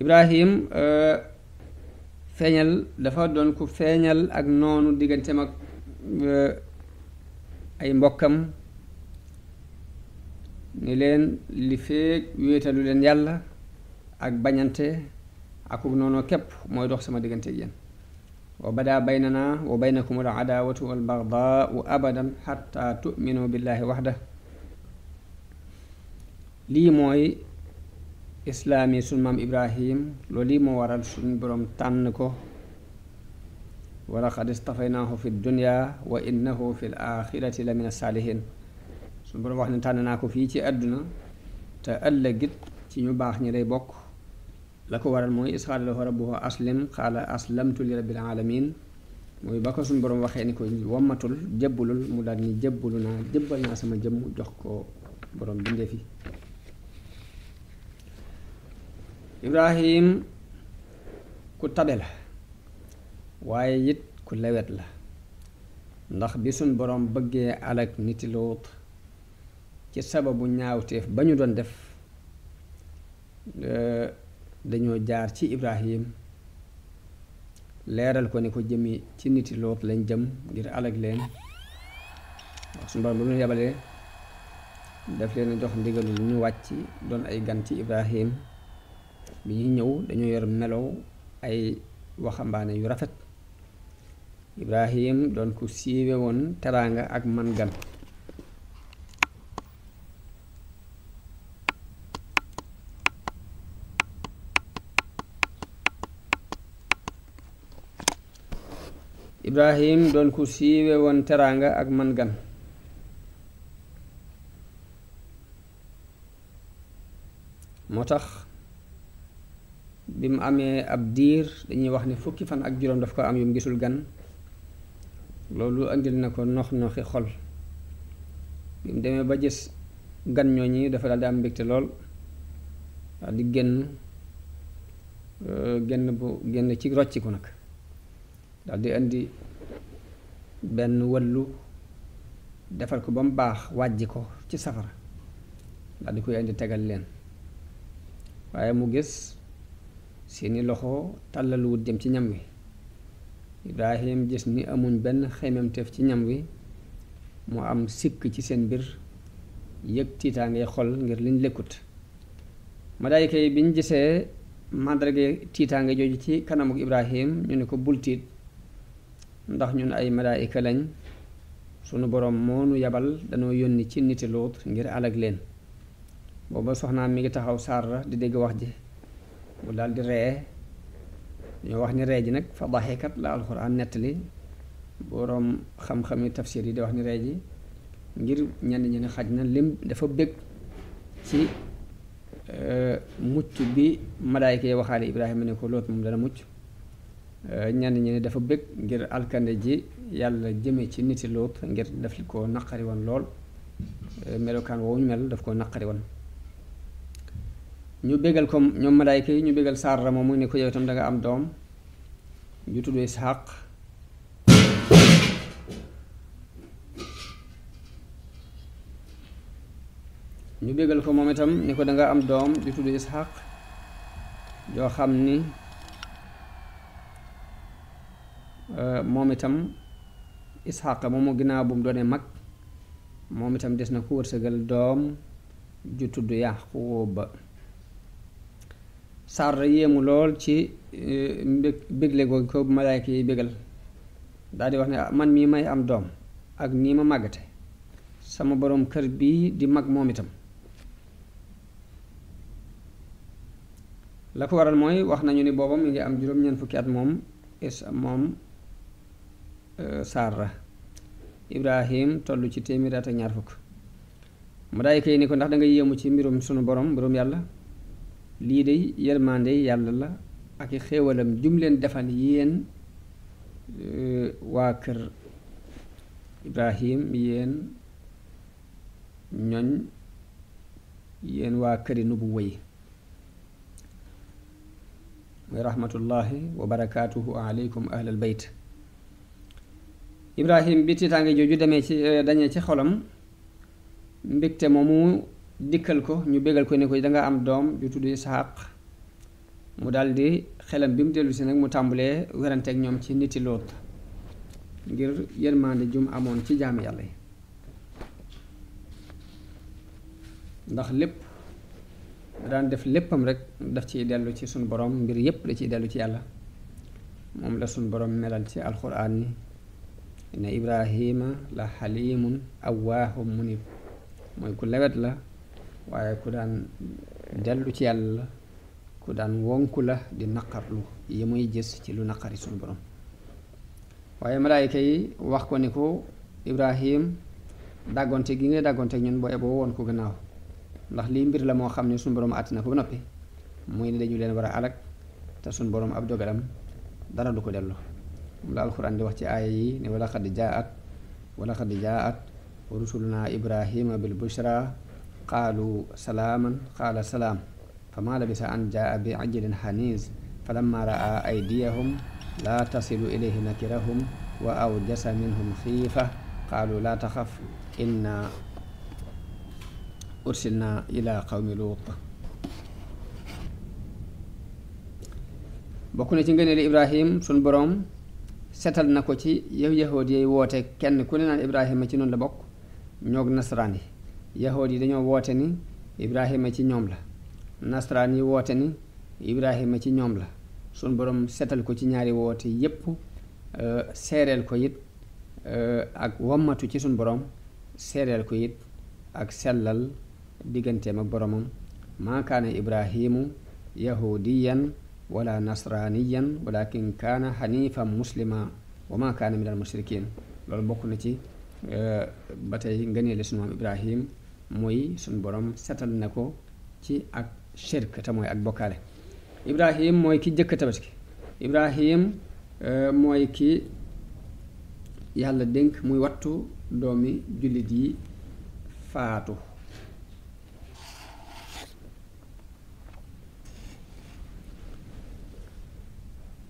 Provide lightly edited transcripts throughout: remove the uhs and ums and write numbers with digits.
Ibrahim feeñal dafa doon ku feeñal ak noonu digganteem ak ay mbokkam ni leen li feek wéetalu leen yàlla ak bañante akuk noonu képp mooy dox sama diggante ak yéen wa badaa baynana wa baynakum al adaawatu wal bagdaau abadan xatta tuminu billahi waxda lii mooy islaami sunu maam Ibrahim loolu lii moo waral suñu boroom tànn ko wa laqad istafaynaahu fi dunya wa innahu fi l axirati la min as-saalihin suñu boroom wax ne tànn naa ko fii ci àdduna te ëllëgit ci ñu baax ñi lay bokk la ko waral mooy is qaala lahu rabbuhu aslim qaala aslamtu li rabbil alamin mooy ba ko suñu boroom waxee ni ko wommatul jébbalul mu daal ni jébbalu naa jébbal naa sama jëmm jox ko boroom bindee fi Ibrahim ku tabe la waaye it ku lewet la ndax bi suñ boroom bëggee alak niti Luut ci sababu ñaawteef ba ñu doon def dañoo jaar ci Ibrahim leeral ko ni ko jëmi ci niti Luut lañ jëm ngir alak leen wax suñ boroom bu ñu yabalee daf leen jox ndigalul ñu wàcc doon ay gan ci Ibrahim bi ñuy ñëw dañoo yor melow ay waxambaane yu rafet Ibrahim doon ku siiwe woon teraanga ak man gan Ibrahim doon ku siiwe woon teraanga ak man gan moo tax bi mu amee ab diir dañuy wax ne fukki fan ak juróom daf ko am yu mu gisul gan loolu andil na ko noxi xol bi mu demee ba gis gan ñooñi dafa daal di am mbégte lool daal di génn ci rocciku nag daal di indi benn wallu defar ko ba mu baax wàjji ko ci safara daal di koy indi tegal leen waaye mu gis seeni loxo tàllaluwut jëm ci ñam wi Ibrahim gis ni amuñ benn xememteef ci ñam wi mu am sikk ci seen mbir yëg tiitaangay xol ngir liñ lekkut malaayika yi bi ñu gisee màndarga tiitaange jooju ci kanamuk Ibrahim ñu ne ko bul tiit ndax ñun ay malaayika lañ sunu boroom moo nu yabal danoo yónni ci niti Luut ngir alag leen booba soxnaam mi ngi taxaw Saara di dégg wax ji mu daal di ree dañoo wax ni ree ji nag fa daxikat la alxuraan nettali boroom xam-xami tafsir yi di wax ni ree ji ngir ñenn ñi ne xaj na lim dafa bëgg ci mucc bi malaayka yi waxaale Ibrahima ne ko Luut moom dana mucc ñenn ñi ne dafa bëgg ngir alkande ji yàlla jëme ci niti Luut ngir daf ko naqari woon lool melokaan woowu ñu mel daf ko naqari woon ñu bégal ko ñoom malaayka yi ñu bégal Saara moomu ne ko yow itam danga am doom ju tudd Isxaq ñu bégal ko moom itam ni ko danga am doom ju tudd Isxaq joo xam ni moom itam Isxaq moomu ginnaaw bu mu doonee mag moom itam des na ko wërsëgal doom ju tudd Yaquub Saara yéemu lool ci bégle googu ko malaayka yi bégal daal di wax ne man mii may am doom ak nii ma màggate sama boroom kër bii di mag moom itam la ko waral mooy wax nañu ni booba mi ngi am juróom-ñeent fukki at moom Saara Ibrahim toll ci téeméeri at ak ñaar fukk malaayka yi ni ko ndax da nga yéemu ci mbirum sunu borom mbirum yàlla lii de yërmande yàlla la ak i xéewalam jum leen defal yéen waa kër Ibrahim yéen waa këri nubuwa yi muy rahmatullahi wa barakaatuhu aleykum ahlal bayt Ibrahim bi tiitaange jooju dañee ci xolam mbégte moomu dikkal ko ñu bégal ko ne ko danga am doom ju tudd Isxaq mu daldi xelam bi mu dellu si nag mu tàmbulee weranteeg ñoom ci niti Luut ngir yërmande jum amoon ci jaami yàlla yi ndax lépp daan def léppam rek daf ciy dellu ci suñ borom mbir yépp da ciy dellu ci yàlla moom la suñ borom melal ci alxuraan ni inna ibrahima la xalimun awwaahum munib mooy ku lewet la waaye ku daan dellu ci yàlla la ku daan wonku la di naqarlu yi muy gis ci lu naqari suñu borom waaye malaayika yi wax ko ni ko ibrahim dàggonte gi ngay dàggonte ñun boo eboo woon ko gannaaw ndax lii mbir la moo xam ne suñu borom àtt na ko ba noppi muy ne dañu leen war a alag te suñu borom ab dogalam dara du ko dellu moom la alxuraan di wax ci aaya yi ne wala xad jaat wa rusuluna ibrahima bil bushra qaalu salaaman qaala salaam fa maa labisa an jaa bi ajlin xaniis fa lamma raa aydiyahum laa tasilu ilayhi nakirahum wa awjasa minhum xiifa qaalu laa taxaf inna ursilna ila qawmi luut bokk na ci ngëneeli ibrahim suñ boroom setal na ko ci yahood yi woote kenn ku ne naan ibrahima ci noonu la bokk ñoog nasaraan yi yahood yi dañoo woote ni ibrahima ci ñoom la nasaraan yi woote ni ibrahima ci ñoom la suñ boroom setal ko ci ñaari woote yépp seereel ko it ak wammatu ci suñ boroom seereel ko it ak sellal digganteem ak boromam maa kaana ibrahimu yahudiyan wala nasraniyan walakin kaana xanifan muslima wa maa kaana min al mushrikin loolu bokk na ci ba tey ngëneeli sunu maam ibrahim mooy sunu borom setal na ko ci ak shirk te mooy ak bokkaale ibrahim mooy ki jëkk tabaski ibrahim mooy ki yàlla dénk muy wattu doomi jullit yi faatu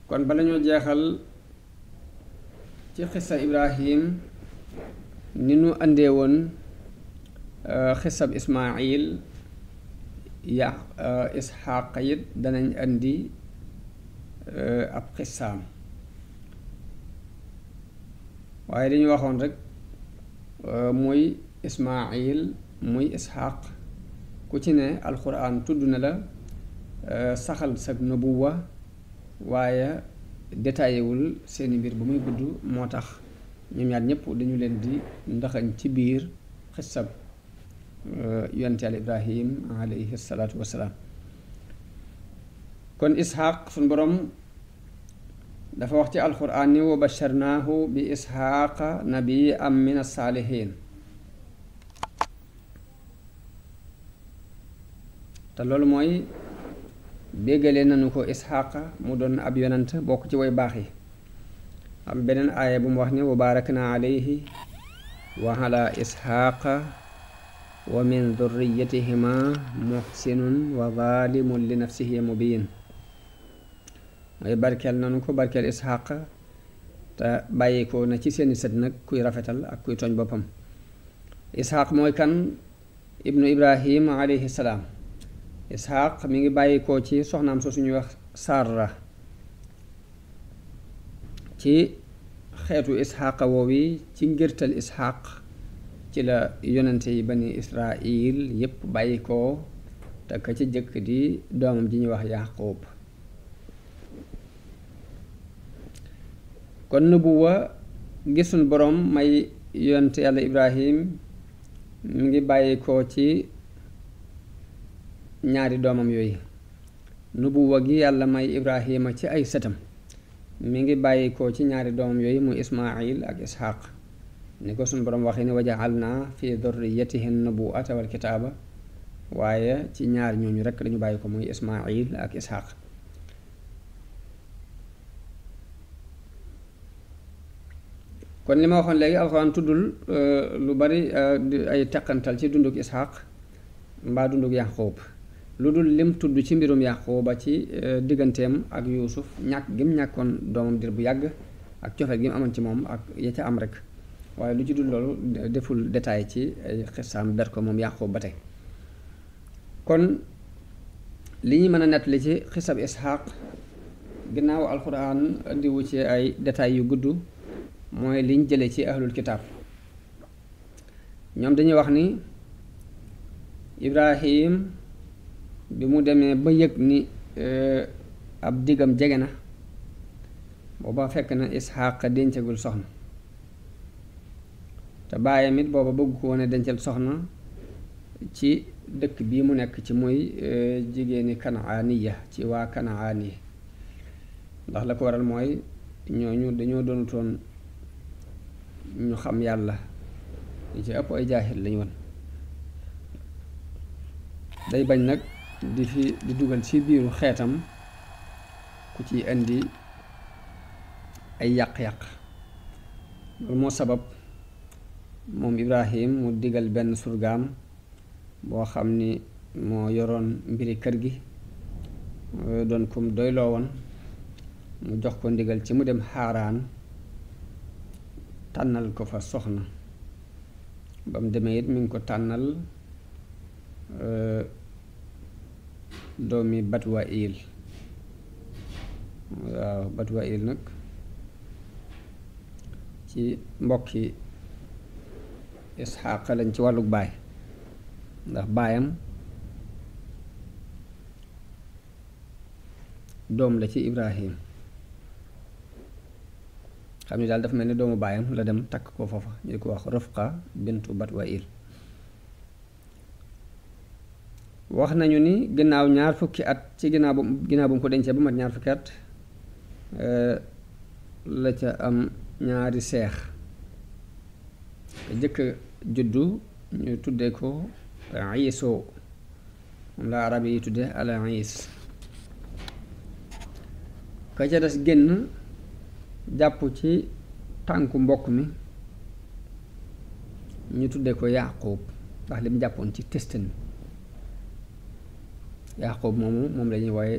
kon bala ñoo jeexal ci xissa ibrahim ni nu àndee woon xissab ismail isxaaq it danañ andi ab xissaam waaye dañu waxoon rek muy ismail muy isxaaq ku ci ne alxuraan tudd na la saxal sag nubuwa waaye détaillé wul seeni mbir bu muy gudd moo tax ñoom ñaar ñëpp dañu leen di ndaxañ ci biir xissab yonte al ibrahim alayhi salaatu wassalaam kon isxaaq suñ boroom dafa wax ci alxuraan ni wa basharnaahu bi isxaaqa nabiyyan min as-saalihiin te loolu mooy béggale nañu ko isxaaqa mu doon ab yonant bokk ci way baax yi am beneen aaya bu mu wax ni wa baarakna alayhi wa ala isxaaqa wa min durriyatihima muhsinun wa zalimun li nafsihi mubin mooy barkeel nañu ko barkeel isxaaqa te bàyyi ko na ci seeni sët nag kuy rafetal ak kuy tooñ boppam isxaaq mooy kan ibnu ibrahim alayhi salaam isxaaq mi ngi bàyyi ko ci soxnaam soo suñuy wax sarra ci xeetu isxaaqa woowi ci ngirtal isxaaq ci la yonente yi bani israil yépp bàyyi ko te ka ci jëkk di doomam ji ñuy wax yaqub kon nubuwa gisun boroom may yonente yàlla ibrahim mi ngi bàyyi ko ci ñaari doomam yooyu nubuwa gi yàlla may ibrahima ci ay sëtam mi ngi bàyyi ko ci ñaari doomam yooyu muy ismail ak isxaq ni ko suñ boroom waxee ni wa ja'alna fi durriyatihi nubuwata wal kitaaba waaye ci ñaar ñooñu rekk dañu bàyyi ko muy ismail ak isxaq kon li ma waxoon léegi alxuraan tuddul lu bari ay teqantal ci dunduk isxaq mbaa dunduk yaqub lu dul lim tudd ci mbirum yaquba ci digganteem ak yuusuf ñàkk gi mu ñàkkoon doomam dir bu yàgg ak cofeel gi mu amoon ci moom ak ya ca am rek waaye lu ci dul loolu deful détail ci ay xisaam ber ko moom yaqub ba tey kon li ñu mën a nettali ci xisab Isxaaq ginnaaw alxuraan indiwu ci ay détails yu gudd mooy liñ jële ci ahlul kitaab ñoom dañuy wax ni Ibrahim bi mu demee ba yëg ni ab diggam jege na booba fekk na Isxaaq dencagul soxna te baayam it booba bëgg ko woon a dencal soxna ci dëkk bii mu nekk ci muy jigéeni Kanaaniya ci waa Kanaani ndax la ko waral mooy ñooñu dañoo doonutoon ñu xam yàlla li ci ëpp ay jaahil lañu woon day bañ nag di dugal ci biiru xeetam ku ci indi ay yàq-yàq loolu moo sabab moom Ibrahim mu digal benn surgaam boo xam ni moo yoroon mbiri kër gi doon kum doyloo woon mu jox ko ndigal ci mu dem Xaaraan tànnal ko fa soxna ba mu demee it mi ngi ko tànnal doomi Batuwaayil waaw Batuwaayil nag ci mbokki Isxaaq lañ ci wàlluk baay ndax baayam doom la ci Ibrahim xam ni daal dafa mel ni doomu baayam la dem takk ko foofa ñu di ko wax Rufqa bintu Batuwaayil wax nañu ni ginnaaw ñaar fukki at ci ginnaaw bu mu ko dencee ba mat ñaar fukki at la ca am ñaari seex te jëkk juddu ñu tuddee ko Iiso moom la arab yi tudde al Iis ka ca des génn jàpp ci tànku mbokk mi ñu tuddee ko Yaaqub ndax li mu jàppoon ci testin Yaaqub moom la ñuy wooye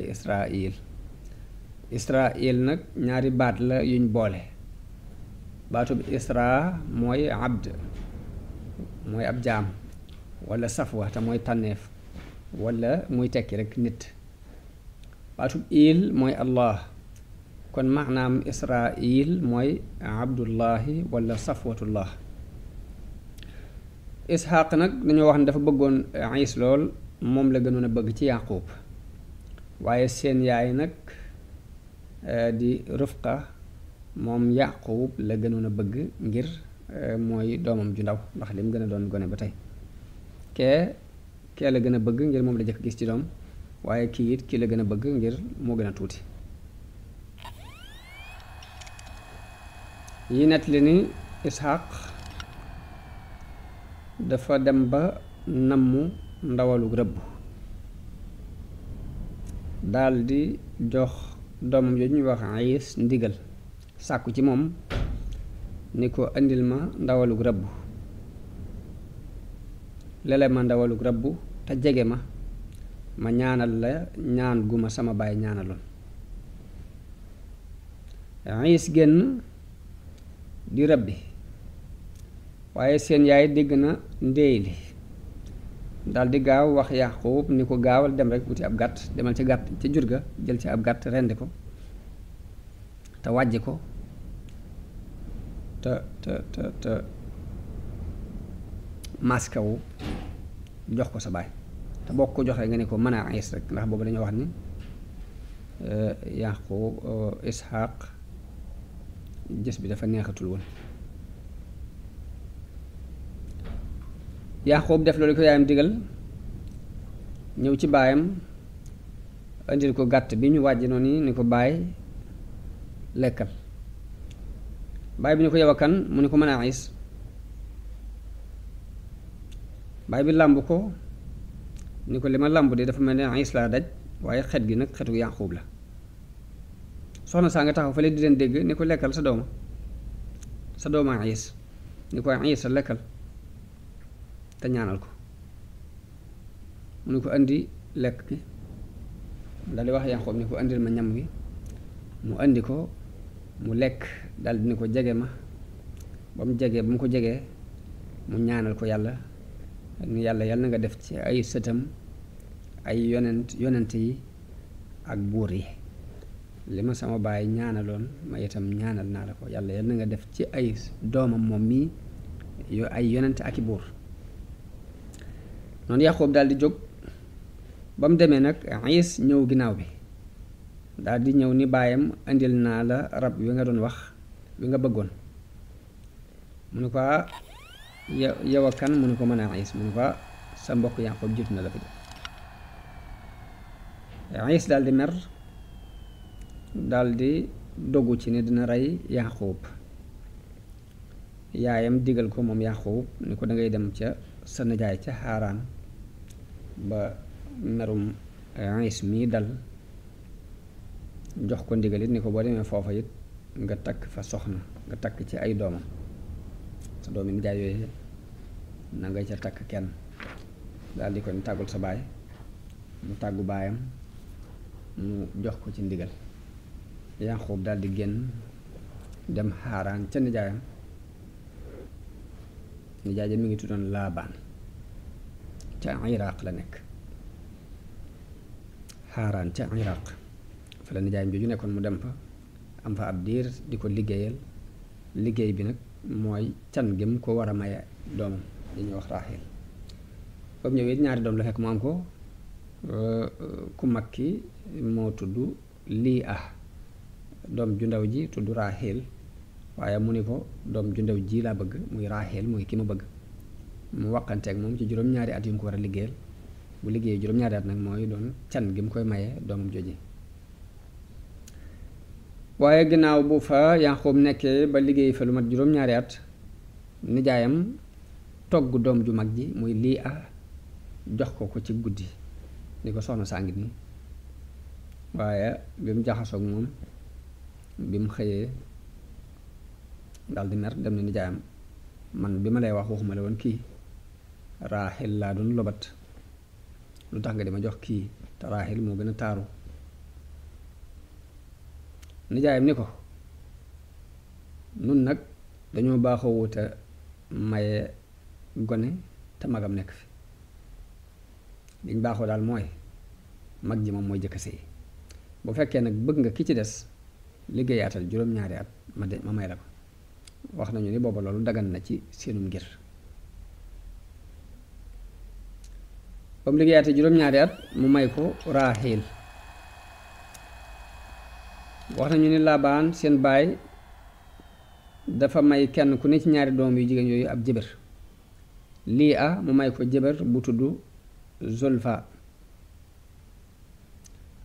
Israil nag ñaari baat la yuñ boole baatu bi Isra mooy abd mooy ab jaam wala safwa te mooy tànneef wala muy tekki rek nit baatu il mooy Allah kon maanaam Israil mooy abdullahi wala safwatullah Isxaaq nag dañoo wax ne dafa bëggoon Iis lool moom la gënoon a bëgg ci Yaaqub waaye seen yaay nag di Rufqa moom Yaaqub la gënoon a bëgg ngir mooy doomam ju ndaw ndax lim gën a doon gone ba tey kee la gën a bëgg ngir moom la jëkk gis ci doom waaye kii it kii la gën a bëgg ngir moo gën a tuuti yi nett li ni Isxaaq dafa dem ba nammu ndawalu rëbb daldi jox doomam yooyu ñuy wax Iis ndigal sàkku ci moom ni ko indil ma ndawalug rëbb lele ma ndawalug rëbb te jege ma ñaanal la ñaan gu ma sama baay ñaanaloon Iis génn di rëbbi waaye seen yaay dégg na ndéey li daldi gaaw wax Yaaqub ni ko gaawal dem rek wuti ab gàtt demal ca gàtt ca jur ga jël ci ab gàtt rendi ko te wàjji ko te maskawu jox ko sa baay te boo ko joxee nga ne ko mën a Iis rek ndax boobu dañoo wax ni Yaaqub Isxaaq gis bi dafa neexatul woon Yaaqub def loolu ko yaayam digal ñëw ci baayam indil ko gàtt bi ñu wàjji noonu ni ko baay lekkal baay bi ni ko yow a kan mu ni ko mën a Iis baay bi làmb ko ni ko li ma làmb de dafa mel ne Iis laa daj waaye xet gi nag xetu Yaaqub la soxna saa nga taxaw fële di leen dégg ni ko lekkal sa dooma Iis ni ko Iis sa lekkal te ñaanal ko mu ni ko indi lekk gi daldi wax Yaaqub ni ko indil ma ñam wi mu indi ko mu lekk daldi ni ko jege ma ba mu ko jegee mu ñaanal ko yàlla ni yàlla na nga def ci ay sëtam ay yonent yi ak buur yi li ma sama baay ñaanaloon ma itam ñaanal naa la ko yàlla yal na nga def ci ay doomam moom mii ay yonent ak i buur noonu Yaqub daal di jóg ba mu demee nag Iis ñëw ginnaaw bi daal di ñëw ni baayam indil naa la rab wi nga doon wax wi nga bëggoon mu ne ko yow a kan mu ne ko mën a Iis mu ne ko sa mbokk Yaqub jiitu na la fi de Iis daal di mer daal di dogu ci ne dina rey Yaqub yaayam digal ko moom Yaqub ni ko dangay dem ca sa nijaay ca Haaraan ba merum Iis mii dal jox ko ndigal it ni ko boo demee foofa it nga takk fa soxna nga takk ci ay doomam sa doomi nijaay yooyu na nga ca takk kenn daal di ko ni tàggul sa baay mu tàggu baayam mu jox ko ci ndigal Yaqub daal di génn dem Haaraan ca nijaayam nijaay ja mi ngi tuddoon Laabaan ca Iraq la nekk Haaraan ca Iraq fa la nijaayam jooju nekkoon mu dem fa am fa ab diir di ko liggéeyal liggéey bi nag mooy can gi mu ko war a maye doomam di ñuy wax Raaxil ba mu ñëwee ñaari doom la fekk mu am ko ku mag ki moo tudd Liia doom ju ndaw ji tudd Raaxil waaye mu ni ko doom ju ndaw ji laa bëgg muy Raaxil muy ki ma bëgg mu waqanteeg moom ci juróom-ñaari at yu mu ko war a liggéeyal bu liggéeyee juróom-ñaari at nag mooy doon can gi mu koy maye doomam joji waaye ginnaaw bu fa Yaqub nekkee ba liggéey fa lu mat juróom-ñaari at nijaayam togg doom ju mag ji muy Liia jox ko ci guddi ni ko soxna saa ngi nii waaye bi mu jaxasoog moom bi mu xëyee daldi mer dem na nijaayam man bi ma lay wax waxuma la woon kii Raaxil laa doon lobat lu tax nga di ma jox kii te Raaxil moo gën a taaru nijaayam ni ko nun nag dañoo baaxoo wuta maye gone te magam nekk fi liñ baaxoo daal mooy mag ji moom mooy jëkk sëy bu fekkee nag bëgg nga ki ci des liggéeyaatal juróom-ñaari at ma may la ko wax nañu ni booba loolu dagan na ci seenum ngir ba mu liggéeyaatee juróom-ñaari at mu may ko Raaxil wax nañu ni Laabaan seen baay dafa may kenn ku ne ci ñaari doom yu jigéen yooyu ab jëbër Liia mu may ko jëbër bu tudd Zulfa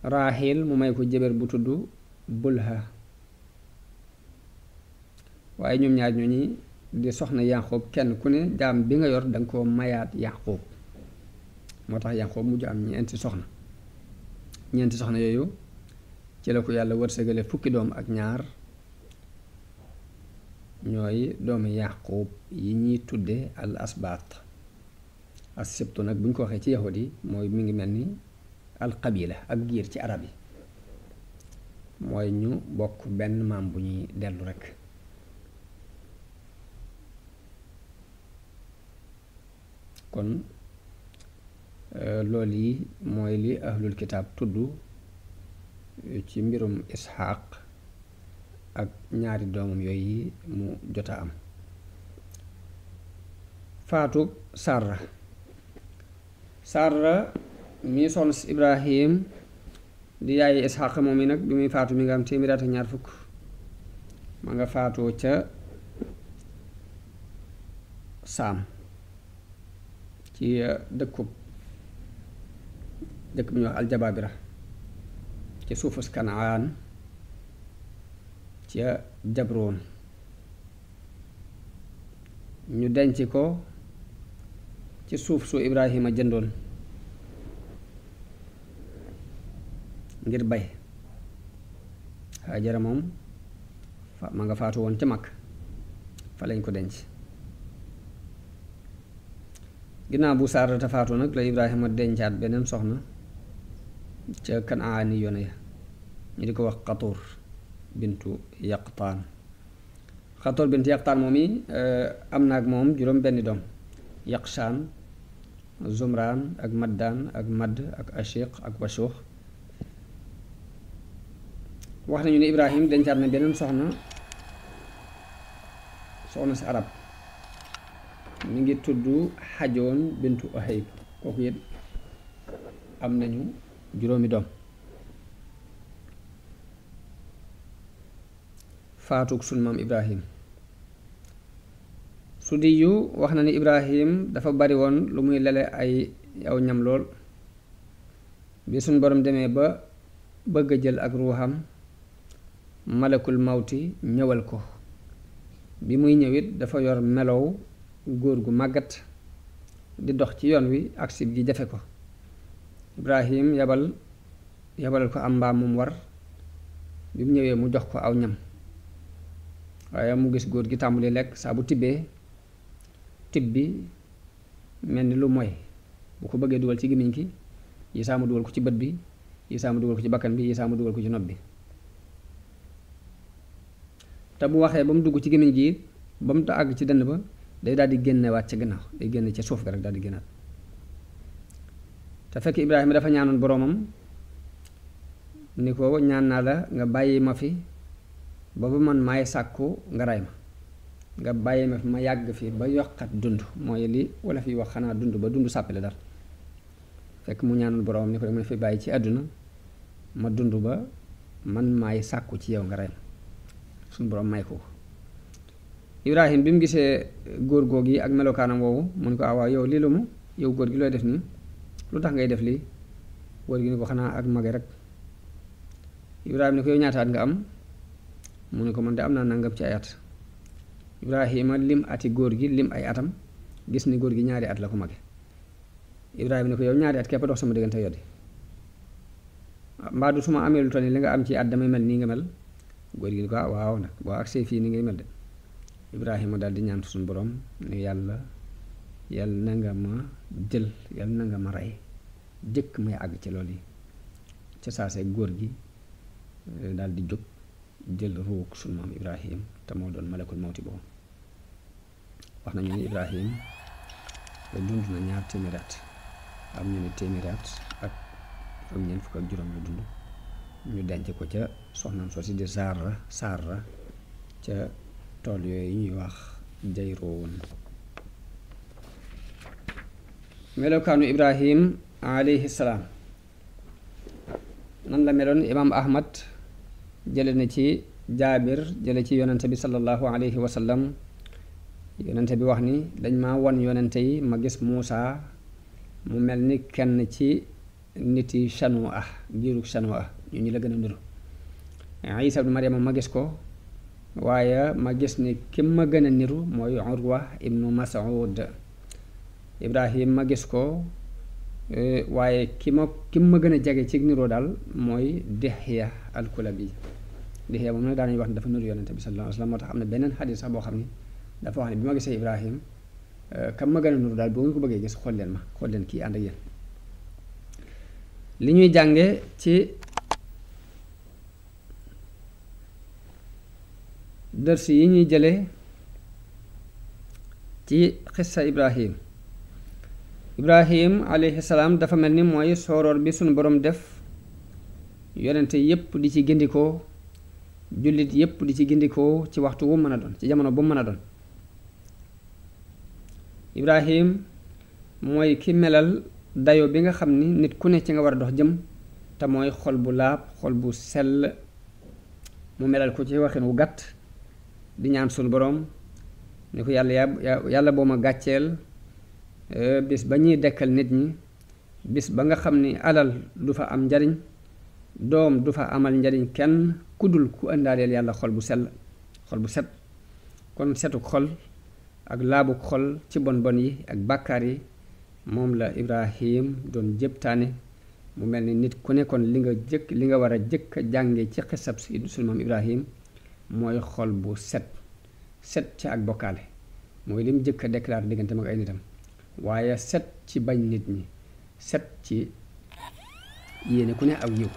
Raaxil mu may ko jëbër bu tudd Bulha waaye ñoom ñaar ñooñi di soxna Yaqub kenn ku ne jaam bi nga yor danga koo mayaat Yaqub moo tax Yaqub mujj am ñeenti soxna yooyu ci la ko yàlla wërsëgale fukki doom ak ñaar ñooy doomi Yaqub yi ñuy tudde al asbaat as sibtu nag bu ñu ko waxee ci yahud yi mooy mi ngi mel ni al qabila ak giir ci arab yi mooy ñu bokk benn maam bu ñuy dellu rekk kon loolu yi mooy li ahlul kitaab tudd ci mbirum Isxaaq ak ñaari doomam yooyu mu jota am faatu Sarra mi soxna si Ibrahim di yaayi Isxaaq moom yi nag bi muy faatu mi nga am téeméer ak ñaar fukk ma nga faatoo ca Saam ci dëkk bi ñuy wax Aljabaabira ci suufus Kanaan ca Jabroon ñu denc ko ci suuf su Ibrahima jëndoon ngir bay Haajara moom ma nga faatu woon ca mag fa lañ ko denc ginnaaw bu Saarata faatu nag la Ibrahima dencaat beneen soxna ca Kanaani yoone ya ñu di ko wax Xatuur bintu Yaqtaan Xatuur bintu Yaqtaan moom yi am na ak moom juróom benni doom Yaqshaan Zumraan ak Maddaan ak Madd ak Ashiq ak Washuux. wax nañu ne Ibrahim dencaat na beneen soxna si arab mi ngi tudd Xajoon bintu Ohayb, kooku it am nañu juróomi doom. faatug sun maam Ibrahim. Sudiyu wax na ni Ibrahim dafa bari woon lu muy lele ay aw ñam lool. bi suñ borom demee ba bëgg a jël ak ruuxam, malakul mawti ñëwal ko. bi muy ñëwit dafa yor melow góor gu màggat di dox ci yoon wi agsi gi jafe ko. Ibrahim yabalal ko am mbaam mum war. bi mu ñëwee mu jox ko aw ñam, waaye mu gis góor gi tàmbali lekk. saa bu tibbee tib bi mel ni lu moy, bu ko bëggee dugal ci gémmiñ gi yi saa mu dugal ko ci bët bi, yi saa mu dugal ko ci bakkan bi, yi saa mu dugal ko ci nopp bi. te bu waxee ba mu dugg ci gémmiñ gi ba mu ta àgg ci dënn ba day daal di génnewaat ca gannaaw, day génn ca suuf ga rek daal di génnaat. te fekk Ibrahima dafa ñaanoon boroomam ni ko ñaan naa la nga bàyyi ma fi ba man maay sàkku nga ray ma, nga bàyyi ma fi ma yàgg fi ba yokkat dund, mooy li wala fi wax xanaa dund ba dund sàppale dara. fekk mu ñaanoon boroomam ni ko dama fi bàyyi ci àdduna ma dund ba man maay sàkku ci yow nga ray ma. suñu boroom may ko. Ibrahim bi mu gisee góor góog yi ak melokaanam woowu mu ne ko waaw yow lii lu mu yow góor gi looy def nii, lu tax ngay def lii? góor gi ni ko xanaa ak mage rek. Ibrahima ni ko yow ñaataat nga am? mu ne ko man de am naa nangam ci ay at. Ibrahima lim ati góor gi lim ay atam, gis ni góor gi ñaari at la ko mage. Ibrahima ni ko yow ñaari at képp dox sama diggante yow di mbaa du su ma amee lu toll nii li nga am ci at damay mel nii nga mel. góor gi ni ko waaw nag boo agsee fii ni ngay mel de. Ibrahima daal di ñaan suñu borom ni yàlla na nga ma jël, yàlla na nga ma rey jëkk may àgg ci loolu yi. ca saasee góor gi daal di jóg jël ruuk suñu maam Ibrahim te moo doon malakul mawti boobu. wax nañu ni Ibrahim dund na 2 téeméeri at, am ñu ne téeméeri at ak ñeent fukk ak juróom la dund. ñu denc ko ca soxnaam soo si di Saara ca tool yooyu ñuy wax Jayroon. melokaanu Ibrahim alayhi salaam nan la meloon? imaam Ahmad jële na ci Jaabir jële ci yonente bi sallallahu alayhi wa sallam. yonente bi wax ni dañ ma won yonente yi ma gis Muusa mu mel ni kenn ci nit yi Chanua giirug Chanua ñu la gën a niru. Isa ibnu Maryama ma gis ko, waaye ma gis ni ki ma gën a niru mooy Urwa ibnu Mas'ud. Ibrahim ma gis ko, waaye ki ma gën a jege ci niroo daal mooy Dihya al-Kulabi. Dihya moom nag daanañu wax ne dafa niru yonente bi sallallahu alayhi wa sallam. moo tax am na beneen xadis sax boo xam ni dafa wax ne bi ma gisee Ibrahim kam ma gën a niru daal boo ngeen ko bëggee gis xool leen kii ànd ak yéen. li ñuy jànge ci dërs yi ñuy jële ci xissa Ibrahim alayhi salaam dafa mel ni mooy sooroor bi suñu borom def yonente yépp di ci gindikoo, jullit yépp di ci gindikoo ci waxtu wu mën a doon, ci jamono bu mën a doon. Ibrahim mooy ki melal dayo bi nga xam ni nit ku ne ci nga war a dox jëm, te mooy xol bu laab, xol bu sell. mu melal ko ci waxin wu gàtt di ñaan sunu boroom ni ko yàlla boo ma gàcceel bis ba ñuy dekkal nit ñi, bis ba nga xam ni alal du fa am njariñ, doom du fa amal njariñ kenn kudul ku ëndaaleel yàlla xol bu sell, xol bu set. kon setuk xol ak laabuk xol ci bon yi ak bàkkaar yi moom la Ibrahim doon jëptaane. mu mel ni nit ku nekkoon li nga war a jëkk a jànge ci xisab sunu maam Ibrahim mooy xol bu set ci ak bokkaale, mooy lim jëkk a déclaré diggante mag ay nitam, waaye set ci bañ nit ñi, set ci yéene ku ne ak yiw.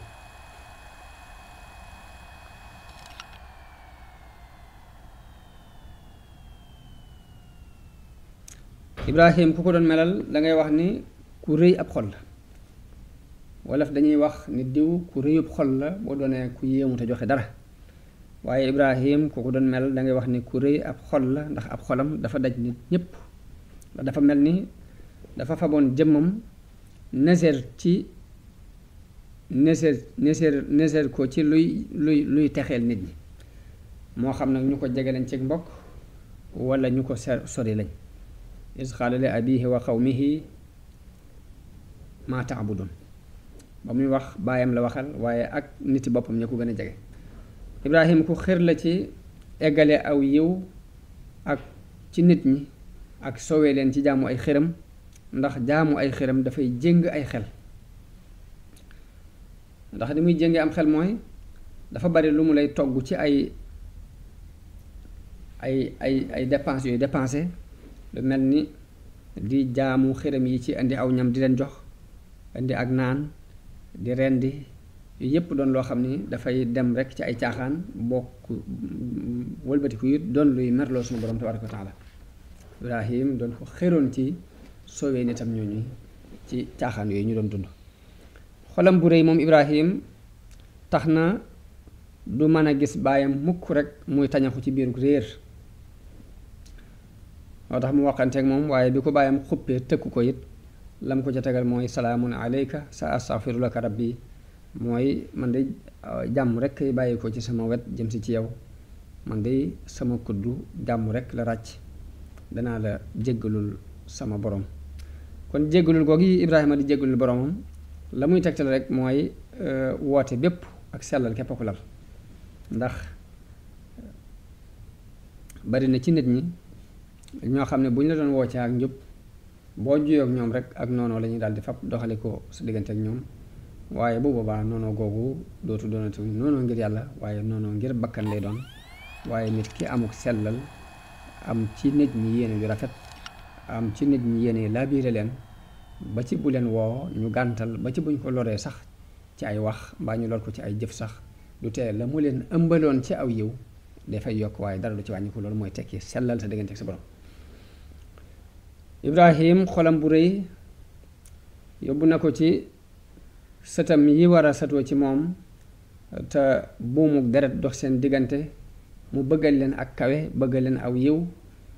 Ibrahim ku ko doon melal da ngay wax ni ku rëy ab xol la wolof dañuy wax ni diw ku rëyub xol la boo doonee ku yéemu te joxe dara waaye Ibrahim ku ko doon mel da ngay wax ni ku rëy ab xol la ndax ab xolam dafa daj nit ñépp ndax dafa mel ni dafa faboon jëmmam neseer ko ci luy texeel nit ñi moo xam nag ñu ko jege lañ ci mbokk wala ñu ko sori lañ is qaala li abihi wa qawmihi maa taabudun ba muy wax baayam la waxal waaye ak niti boppam ña ko gën a jege Ibrahim ku xër la ci eggale aw yiw ak ci nit ñi ak soowee leen ci jaamu ay xëram ndax jaamu ay xëram dafay jéng ay xel ndax li muy jéngee am xel mooy dafa bari lu mu lay togg ci ay dépenses yooyu dépensé lu mel ni di jaamu xëram yi ci indi aw ñam di leen jox indi ak naan di rendi yooyu yépp doon loo xam ni dafay dem rek ci ay caaxaan bokk wëlbatiku it doon luy merloo suñu borom tabaraka wa taala Ibrahim doon ko xëroon ci soowee nitam ñooñu ci caaxaan yooyu ñu doon dund xolam bu rëy moom Ibrahim tax na du mën a gis baayam mukk rek muy tañaxu ci biiru réer moo tax mu waxanteeg moom waaye bi ko baayam xuppee tëkku ko it lam ko ca tegal mooy salaamun alayka sa astaghfiru laka rabbi mooy man de jàmm rek kay bàyyi ko ci sama wet jëm si ci yow man de sama kuddu jàmm rek la ràcc danaa la jéggalul sama borom kon jéggalul googu yi Ibrahima di jéggalul boromam la muy tegtal rek mooy woote bépp ak sellal képp ko lal ndax bari na ci nit ñi ñoo xam ne bu ñu la doon woo ci ak njub boo juyoo ak ñoom rek ak noonu la ñuy daal di fab doxale ko sa diggante ak ñoom waaye bu boobaa noonu googu dootu doonati noonu ngir yàlla waaye noonu ngir bakkan lay doon waaye nit ki amuk sellal am ci nit ñi yéene yu rafet am ci nit ñi yéene laabiire leen ba ci bu leen woo ñu gàntal ba ci buñ ko loree sax ci ay wax mbaa ñu lor ko ci ay jëf sax du tee la mu leen ëmbaloon ci aw yiw dafay yokk waaye dara du ci wàññi ko loolu mooy tekki sellal sa diggante ak sa borom Ibrahim xolam bu rëy yóbbu na ko ci sëtam yi war a satoo ci moom te buumuk deret dox seen diggante mu bëggal leen ak kawe bëggal leen aw yiw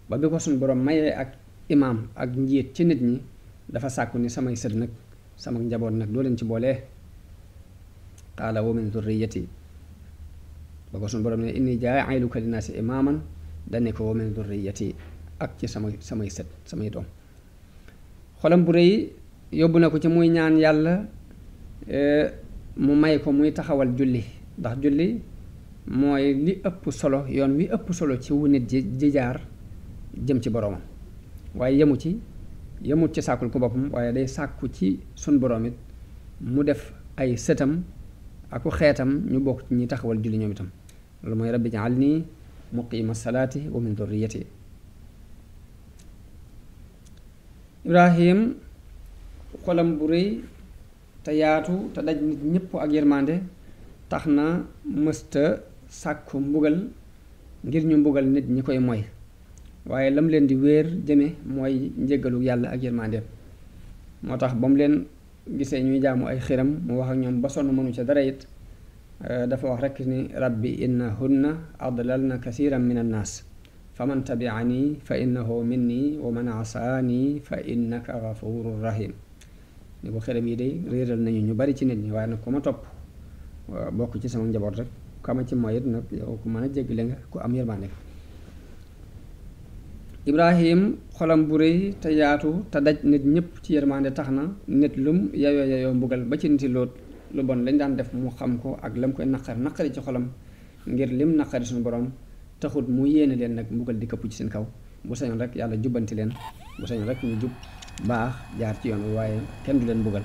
ba bi ko suñ borom mayee ak imaam ak njiit ci nit ñi dafa sàkku ni samay sët nag sama njaboot nag doo leen ci boolee qaala wa min dhurriyyati ba ko suñ borom ne inni jaa'iluka linnaasi imaaman dane ko wa min dhurriyyati ak ci samay sët samay doom xolam bu rëy yóbbu na ko ci muy ñaan yàlla mu may ko muy taxawal julli ndax julli mooy li ëpp solo yoon wi ëpp solo ci wu nit ji jaar jëm ci boroomam waaye yemut ci sàkkul ko boppam waaye day sàkku ci sun boroom it mu def ay sëtam aku xeetam ñu bokk ci ñi taxawal julli ñoom itam loolu mooy rabbi ja'alni muqiima salaati wa min dhurriyyati Ibrahim xolam bu rëy te yaatu te daj nit ñépp ak yërmande tax na mësta sàkku mbugal ngir ñu mbugal nit ñi koy moy waaye lam leen di wéer jëme mooy njéggalu yàlla ak yërmandeem moo tax ba mu leen gisee ñuy jaamu ay xiram mu wax ak ñoom ba sonn mënu ca dara it dafa wax rekk ni rabbi innahunna adlalna kasiran min annaas fa man tabi'ani fa innahu minni wa man asaani fa innaka ghafurur rahim ni ko xiram yi day réeral nañu ñu bari ci nit ñi waaye nag ku ma topp bokk ci sama njaboot rek ku ama ci mooy it nag yow ku mën a jéggale nga ku am yërmande nga Ibrahim xolam bu rëy te yaatu te daj nit ñëpp ci yërmande tax na nit lum yayoo mbugal ba ci niti Lóot lu bon lañ daan def mu xam ko ak lam koy naqari ci xolam ngir lim naqari suñu borom taxut mu yéene leen nag mbugal di këpp ci seen kaw bu sañoon rek yàlla jubbanti leen bu sañoon rek ñu jub baax jaar ci yoon wi waaye kenn du leen mbugal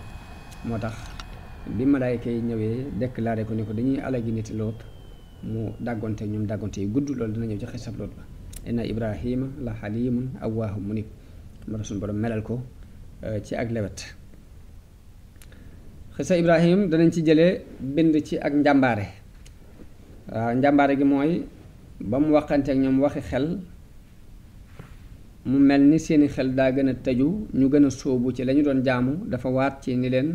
moo tax bi malaayka yi ñëwee déclaré ko ni ko dañuy alagi niti Lóot mu dàggonte ñoom dàggonte yu gudd loolu dina ñëw ci xisab Lóot ba inna Ibrahima la xalimun awwaahum munib moo tax suñu borom melal ko ci ak lewet xisa Ibrahim danañ ci jëlee bind ci ak njàmbaare waaw njàmbaare gi mooy ba mu waxanteek ñoom waxi xel mu mel ni seeni xel daa gën a tëju ñu gën a sóobu ci lañu doon jaamu dafa waat ci ni leen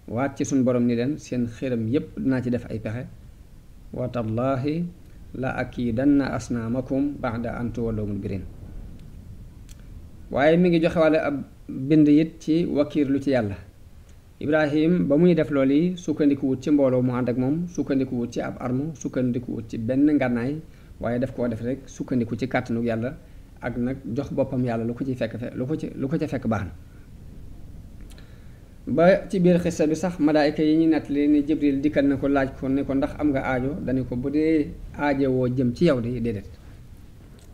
waat ci suñ borom ni leen seen xëram yépp dinaa ci def ay pexe wa tallaahi la akiidanna asnaamakum ba'da an tuwallu mudbirin waaye mi ngi joxe wàlle ab bind it ci wakiirlu ci yàlla Ibrahim ba muy def loolu yi sukkandikuwut ci mbooloo mu ànd ak moom sukkandikuwut ci ab armu sukkandikuwut ci benn ngànnaay waaye daf koo def rek sukkandiku ci kàttanu yàlla ak nag jox boppam yàlla lu ko ci fekk lu ko ca fekk baax na ba ci biir xissa bi sax malaayka yi ñu nettali ni Jibril dikkal na ko laaj ko ne ko ndax am nga aajo dañu ko bu dee aajowoo jëm ci yow de déedéet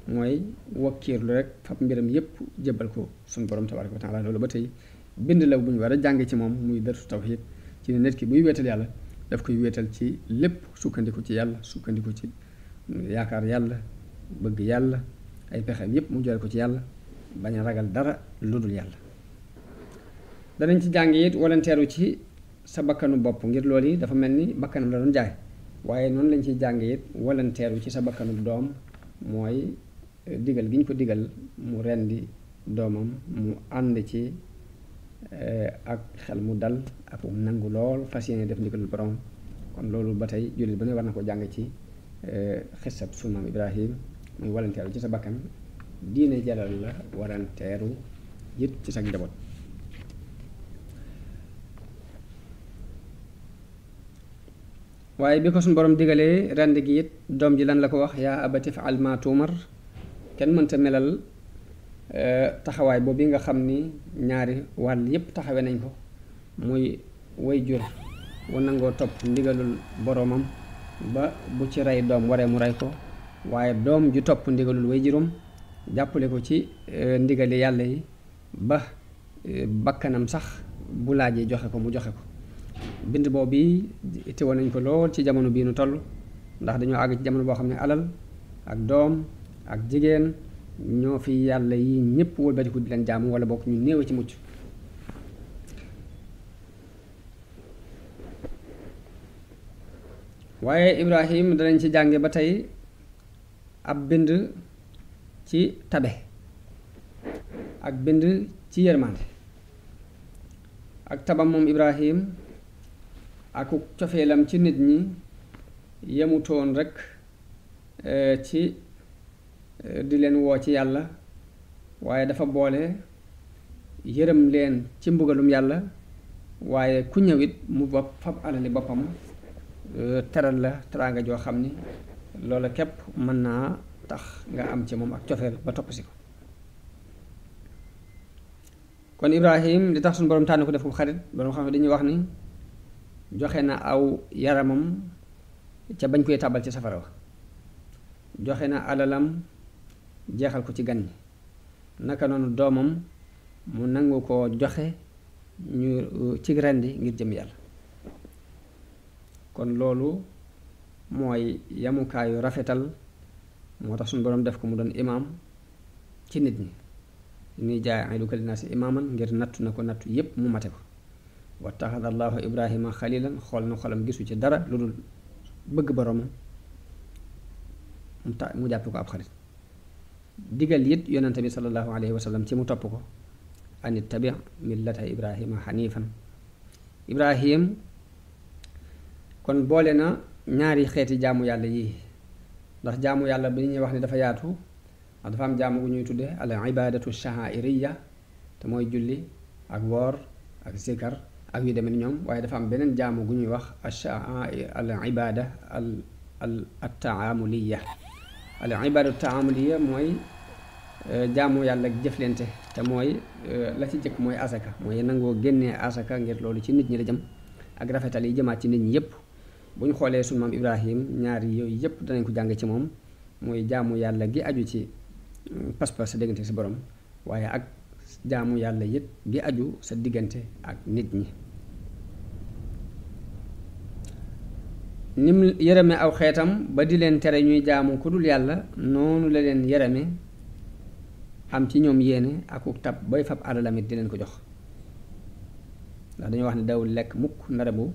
mooy wakkiirlu rek fab mbiram yépp jébbal ko suñu borom tabaaraka wa taala loolu ba tey bind la bu ñu war a jànge ci moom muy darsu tawhiid ci ne nit ki buy wéetal yàlla daf koy wéetal ci lépp sukkandiku ci yàlla sukkandiku ci yaakaar yàlla bëgg yàlla ay pexeem yépp mu jël ko ci yàlla bañ a ragal dara lu dul yàlla danañ ci jàng it walanteeru ci sa bakkanu bopp ngir loolu yi dafa mel ni bakkanam la doon jaay waaye noonu lañ ciy jàng it walanteeru ci sa bakkanu doom mooy digal gi ñu ko digal mu rendi doomam mu ànd ci ak xel mu dal ak nangu lool fas yéene def ndigalul borom kon loolu ba tey jullit ba ne war na ko jàng ci xisab sunu maam Ibrahim muy walanteeru ci sa bakkan diine jalal la walanteeru it ci sa njaboot waaye bi ko suñu borom digalee rend gi it doom ji lan la ko wax yaa abati fa'al maa tu'mar kenn mënta melal taxawaay boobu nga xam ni ñaari wàll yépp taxawe nañ ko muy way jur wu nangoo topp ndigalul boromam ba bu ci rey doom waree mu rey ko waaye doom ju topp ndigalul way juróom jàppale ko ci ndigali yàlla yi ba bakkanam sax bu laajee joxe ko mu joxe ko bind boobu teewoon nañ ko lool ci jamono bii nu toll ndax dañoo àgg ci jamono boo xam ne alal ak doom ak jigéen ñoo fi yàlla yi ñépp wëlbatiku di leen jaamu wala bokk ñu néew ci mucc waaye Ibrahim danañ ci jànge ba tey ab bind ci tabe ak bind ci yërmande ak tabam moom Ibrahim ak cofeelam ci nit ñi yemutoon rekk ci di leen woo ci yàlla waaye dafa boole yërëm leen ci mbugalum yàlla waaye ku ñëwit mu bopp fab alali boppam teral la teraanga joo xam ni loola képp mën naa tax nga am ci moom ak cofeel ba topp si ko kon Ibrahim li tax suñu borom tànn ko def ko xarit borom xam ne dañuy wax ni joxe na aw yaramam ca bañ koy tàbbal ci safara wa joxe na alalam jeexal ko ci gan ñi naka noonu doomam mu nangu ko joxe ñu ci rendi ngir jëm yàlla kon loolu mooy yamukaayu rafetal moo tax suñu boroom def ko mu doon imaam ci nit ñi ñuy jaa'iluka linnaasi imaaman ngir nattu na ko nattu yépp mu mate ko wattaxada allahu ibrahima xalilan xool na xolam gisu ci dara lu dul bëgg boroomam mu jàppe ko ab xarit digal it yonente bi sallallahu alayhi wa sallam ci mu topp ko an ittabi millata ibrahima xanifan ibrahim kon boole na ñaari xeeti jaamu yàlla yii ndax jaamu yàlla bi ñuy wax ne dafa yaatu ndax dafa am jaamu gu ñuy tudde al ibadatu sha'iriyya te mooy julli ak woor ak zikar ak yu demee ni ñoom waaye dafa am beneen jaamu gu ñuy wax al ibada al taamuliyya al ibadatu taamuliyya mooy jaamu yàlla ak jëflante te mooy la ci jëkk mooy asaka mooy nangoo génnee asaka ngir loolu ci nit ñi la jëm ak rafetal yi jëmaat ci nit ñi yépp bu ñu xoolee sunu maam Ibrahim ñaari yooyu yépp danañ ko jàng ci moom mooy jaamu yàlla gi aju ci pas-pas sa diggante sa borom waaye ak jaamu yàlla yit gi aju sa diggante ak nit ñi nim yërëme aw xeetam ba di leen tere ñuy jaamu ku dul yàlla noonu la leen yërëme am ci ñoom yéene akuk tab bay fab alalamit di leen ko jox ndax dañoo wax ne dawul lekk mukk ndara bu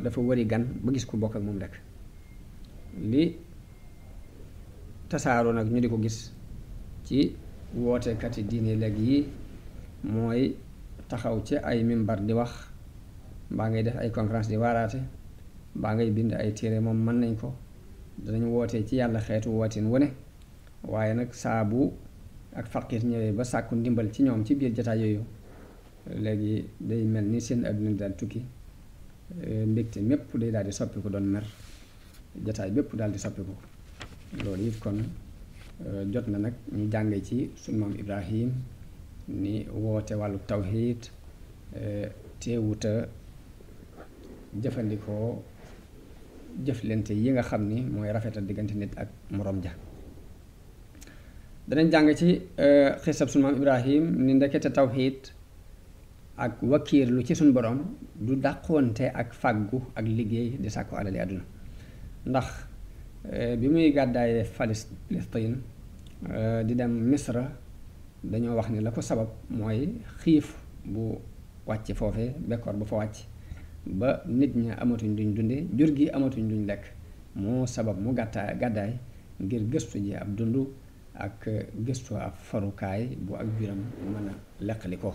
dafa wari gan ba gis ku bokk ak moom lekk li tasaaroo nag ñu di ko gis ci wootekati diine léegi yi mooy taxaw ci ay mimbar di wax mbaa ngay def ay conférence di waaraate mbaa ngay bind ay téere moom mën nañ ko danañ wootee ci yàlla xeetu wootin wu ne waaye nag saabu ak faqir ñëwee ba sàkku ndimbal ci ñoom ci biir jataay yooyu léegi day mel ni seen adduna daal tukki mbégte mépp day daal di soppiku doon mer jataay bépp daal di soppiku loolu it kon jot na nag ñu jànge ci sunu maam Ibrahim ni woote wàllu tawxiid teewuta jëfandikoo jëflante yi nga xam ni mooy rafetal diggante nit ak moroom ja danañ jàng ci xisab sunu maam Ibrahim ni ndekete tawxiid ak wakiirlu ci suñ borom du dàqoonte ak fàggu ak liggéey di sàkku alali àdduna ndax bi muy gàddaayee Palestine di dem Misra dañoo wax ni la ko sabab mooy xiif bu wàcc foofee bekkoor bu fa wàcc ba nit ña amatuñ duñ dunde jur gi amatuñ duñ lekk moo sabab mu gàddaay ngir gëstu ji ab dund ak gëstu ab farukaay bu ak biram mën a leqali ko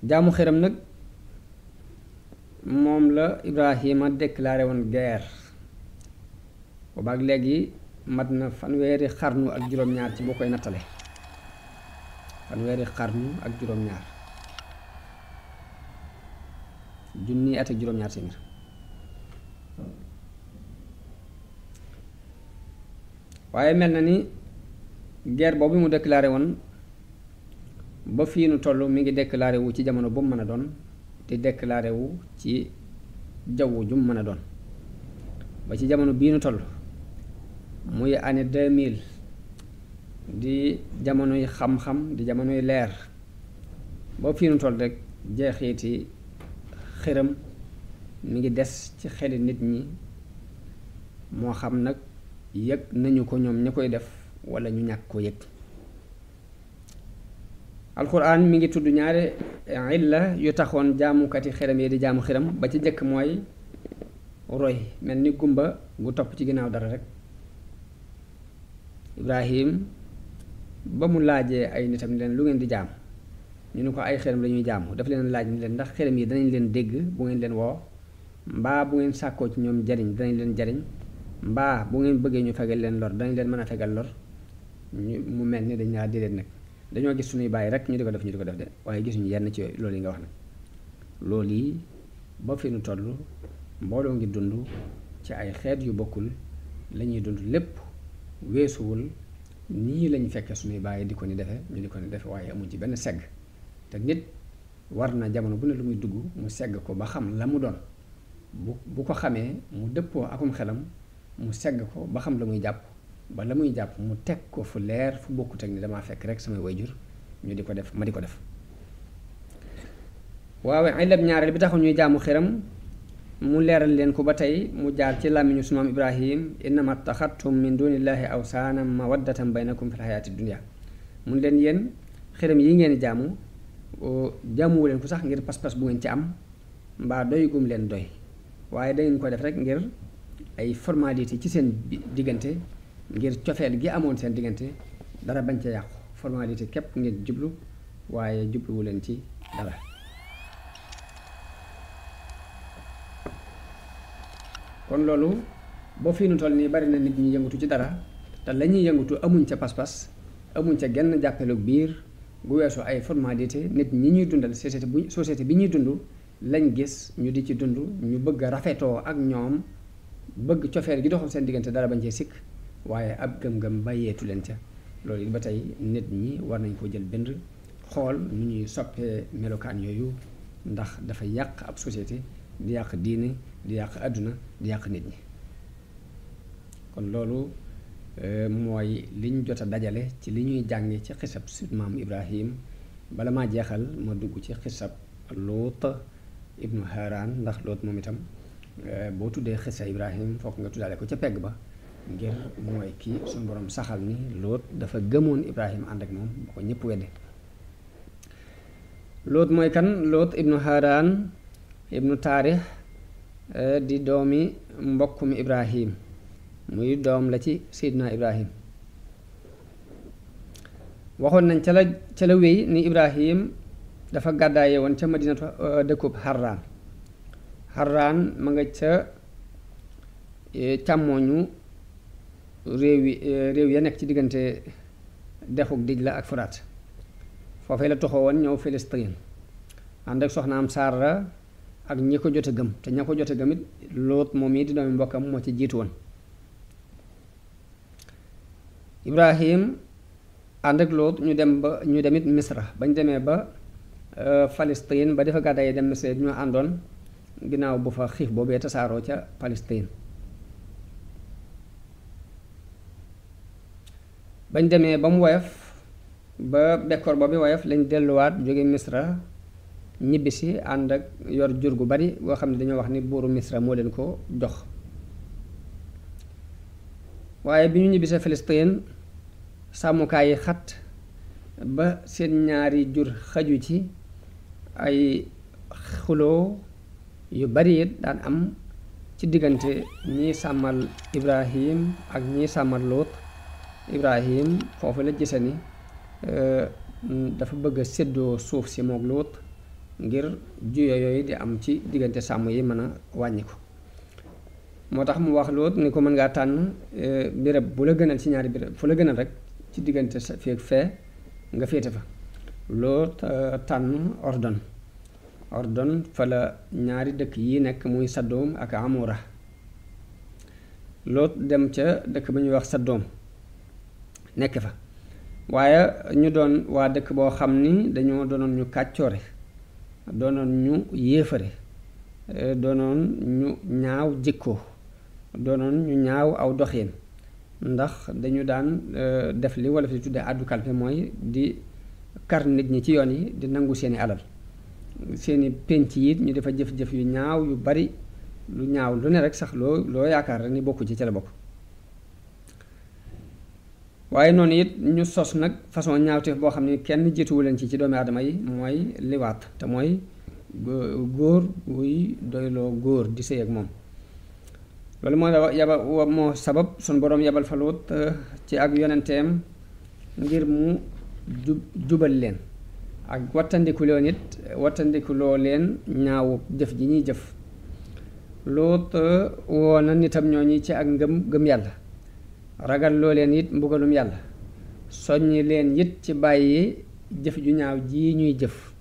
jaamu xiram nag moom la Ibrahima déclaré woon guerre boobaak léegi mat na fanweeri xarnu ak juróom-ñaar ci boo koy nattale fanweeri xarnu ak juróom-ñaar junni at ak juróom-ñaar téeméer waaye mel na ni guerre boobu mu déclaré woon ba fii nu toll mi ngi déclaré wu ci jamono bu mu mën a doon di déclaré wu ci jaww ju mu mën a doon ba ci jamono bii nu toll muy année 2000 di jamonoy xam-xam di jamonoy leer ba fii nu toll rek jeexiiti xiram mi ngi des ci xeli nit ñi moo xam nag yëg nañu ko ñoom ña koy def wala ñu ñàkk ko yëg alxuraan mi ngi tudd ñaari illa yu taxoon jaamukati xiram yi di jaamu xiram ba ci jëkk mooy roy mel ni gumba gu topp ci ginnaaw dara rek Ibrahim ba mu laajee ay nitam ni leen lu ngeen di jaam ñu ne ko ay xiram lañuy jaamu daf leen laaj ni leen ndax xiram yi danañ leen dégg bu ngeen leen woo mbaa bu ngeen sàkkoo ci ñoom jariñ danañ leen jariñ mbaa bu ngeen bëggee ñu fegal leen lor danañ leen mën a fegal lor mu mel ni dañ laa déedéet nag dañoo gis suñuy bàyyi rek ñu di ko def de waaye gisuñu yenn ci loolu yi nga wax nag loolu yi ba fi nu toll mbooloo ngi dund ci ay xeet yu bokkul lañuy dund lépp weesuwul nii lañu fekkee suñuy bàyyi di ko ni defe ñu di ko ni defe waaye amuñ ci benn segg te nit war na jamono bu ne lu muy dugg mu segg ko ba xam la mu doon bu ko xamee mu dëppoo akum xelam mu segg ko ba xam la muy jàpp ba la muy jàpp mu teg ko fu leer fu bokkut ak ni damaa fekk rek samay wayjur ñu di ko def ma di ko def waaw ilab ñaareel bi taxu ñuy jaamu xiram mu leeral leen ko ba tey mu jaar ci làmmiñu sunu maam Ibrahim innama taxattum min dunillahi awsaana mawaddatan baynakum fil hayaati dunya mun leen yéen xiram yi ngeen jaamu jaamuwu leen ko sax ngir pas-pas bu ngeen ci am mbaa doy gum leen doy waaye dangeen ko def rek ngir ay formalité ci seen diggante ngir cofeel gi amoon seen diggante dara bañ ca yàqu formalité képp ngeen jublu waaye jubluwu leen ci dara kon loolu boo fii nu toll nii bari na nit ñi yëngatu ci dara te la ñuy yëngatu amuñ ca pas-pas amuñ ca genn jàppelu biir bu weesu ay formalité nit ñi ñuy dundal société bi ñuy dund lañ gis ñu di ci dund ñu bëgg a rafetoo ak ñoom bëgg cofeel gi doxoon seen diggante dara bañ cee sikk waaye ab gëm-gëm bàyyeetu leen ca loolu it ba tey nit ñi war nañ ko jël bind xool nu ñuy soppee melokaan yooyu ndax dafa yàq ab société di yàq diine di yàq àdduna di yàq nit ñi kon loolu mooy liñ jot a dajale ci li ñuy jànge ci xisab sunu maam Ibrahim bala maa jeexal ma dugg ci xisab Luut ibnu Haran ndax Luut moom itam boo tuddee xisa Ibrahim fokk nga tuddaale ko ca pegg ba ngir mooy kii suñu borom saxal ni Luut dafa gëmoon Ibrahim ànd ak moom ba ko ñëpp wedde Luut mooy kan Luut ibnu Haran ibnu Taarix di doomi mbokkum Ibrahim muy doom la ci Seydina Ibrahim waxoon nañ ca la wéy ni Ibrahim dafa gàddaaye woon ca madinatu dëkkub Harraan ma nga ca càmmooñu réew ya nekk ci diggante dexuk Dijla ak Furaat foofee la toxoo woon ñëw Filistin ànd ak soxnaam Saara ak ñi ko jote gëm te ña ko jote gëm it Lóot moom yi di doomi mbokkam moo ci jiitu woon Ibrahim ànd ak Lóot ñu demit Misra bañ demee ba Palestine ba dafa gàddaay dem Misra ñoo àndoon ginnaaw bu fa xiif boobee tasaaroo ca Palestine bañ demee ba mu woyof ba bekkoor boobu woyof lañ delluwaat jóge Misra ñibbisi ànd ak yor jur gu bari boo xam ne dañoo wax ni buuru Misra moo leen ko jox waaye bi ñu ñibbisee Palestine sàmmukaay yi xat ba seen ñaari jur xaju ci ay xuloo yu bari it daan am ci diggante ñiy sàmmal Ibrahim ak ñiy sàmmal Lóot Ibrahim foofu la gise ni dafa bëgg a séddoo suuf si mook Lóot ngir juyo yooyu di am ci diggante sàmm yi mën a wàññi ko moo tax mu wax Lóot ni ko mën ngaa tànn béréb bu la gënal ci ñaari béréb fu la gënal rek ci diggante sa feek fee nga féete fa Lóot tànn Ordon fa la ñaari dëkk yi nekk muy Saddoom ak Amora Lóot dem ca dëkk ba ñuy wax Saddoom nekk fa waaye ñu doon waa dëkk boo xam ni dañoo doonoon ñu kàccoore doonoon ñu yéefare doonoon ñu ñaaw jikko doonoon ñu ñaaw aw doxiin ndax dañu daan def li wala fi tuddee àddu kalpe mooy di kar nit ñi ci yoon yi di nangu seeni alal seeni penc yi ñu dafa jëf-jëf yu ñaaw yu bari lu ñaaw lu ne rek sax loo yaakaar rek ni bokku ci ca la bokk waaye noonu it ñu sos nag façon ñaawteef boo xam ne kenn jiituwu leen ci doomi aadama yi mooy liwaat te mooy góor guy doyloo góor di sëy ak moom loolu moo sabab sun boroom yabal fa Lóot ci ak yonenteem ngir mu jubal leen ak wattandikuloo leen ñaawu jëf ji ñuy jëf Lóot woo na nitam ñooñi ci ak gëm yàlla ragal loo leen it mbugalum yàlla soññi leen it ci bàyyi jëf ju ñaaw ji ñuy jëf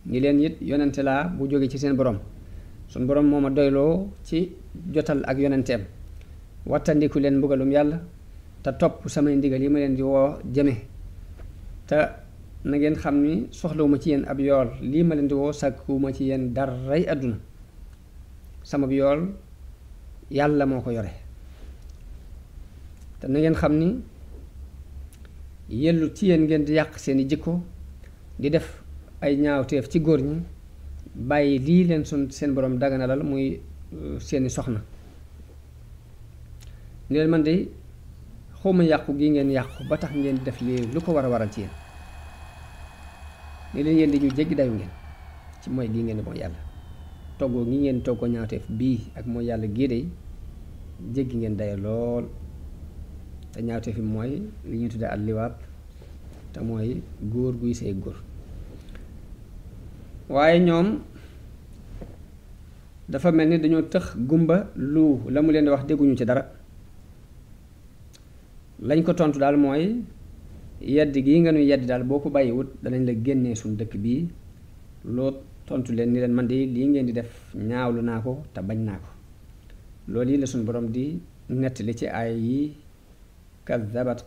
ni leen it yonente laa bu jóge ci seen borom sun borom moo ma doyloo ci jotal ak yonenteem wattandiku leen mbugalum yàlla te topp samay ndigal yi ma leen di woo jëme te na ngeen xam ni soxlawuma ci yéen ab yool lii ma leen di woo sàkkuwuma ci yéen daray àdduna sama yool yàlla moo ko yore te na ngeen xam ni yellu ci yéen ngeen di yàq seeni jikko di def ay ñaawteef ci góor ñi bàyyi lii leen seen borom daganalal muy seeni soxna ni leen man de xawma yàqu gi ngeen yàqu ba tax ngeen def lii lu ko war a waral ci yéen ni leen yéen di ñu jéggi dayu ngeen ci mooy gii ngeen di mooy yàlla toggoo gi ngeen toggoo ñaawteef bii ak mooy yàlla gii de jéggi ngeen dayo lool te ñaawteef fi mooy li ñuy tuddee al liwaat te mooy góor guy sëy góor waaye ñoom dafa mel ni dañoo tëx gumba lu la mu leen di wax dégguñu ci dara lañ ko tontu daal mooy yedd gii nga nuy yedd daal boo ko bàyyiwut danañ la génnee suñ dëkk bii Lóot tontu leen ni leen man de lii ngeen di def ñaawlu naa ko te bañ naa ko loolu yi la suñ borom di nettali ci aay yi kaddabat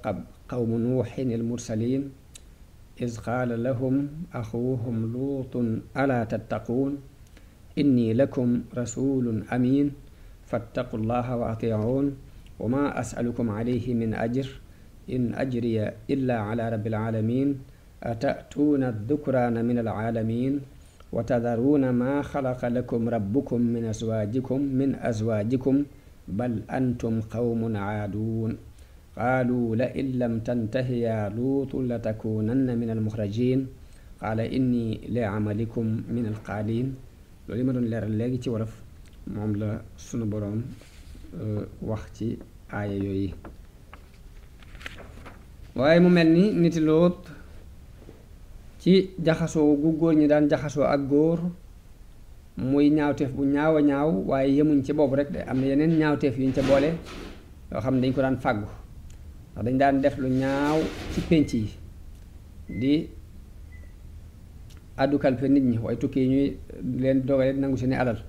qawmu nuuhin al mursalin iz qaala lahum axuuhum luutun alaa tattaquun inni lakum rasulun amin fattaqu llaha wa atiicuun wa ma asalukum alayhi min ajr in ajriya illa ala rabbil alamin atatuuna addukraana min alalamin wa tadaruuna ma xalaqa lakum rabbukum min azwaajikum bal antum qawmun aaduun qaaluu la in lam tantahi yaa luutu la takuunanna min almuxrajin qaala inni li amalikum min alqaaliin loolu yi ma doon leeral léegi ci wolof moom la sunu boroom wax ci aaya yooyu waaye mu mel ni niti Lóot ci jaxasoo gu góor ñi daan jaxasoo ak góor muy ñaawteef bu ñaaw a ñaaw waaye yemuñ ci boobu rek de am na yeneen ñaawteef yuñ ca boole yoo xam ne dañ ko daan fàggu ndax dañ daan def lu ñaaw ci pénc yi di àddu kalpe nit ñi waaye tukki yi ñuy leen dogale nangu seeni alal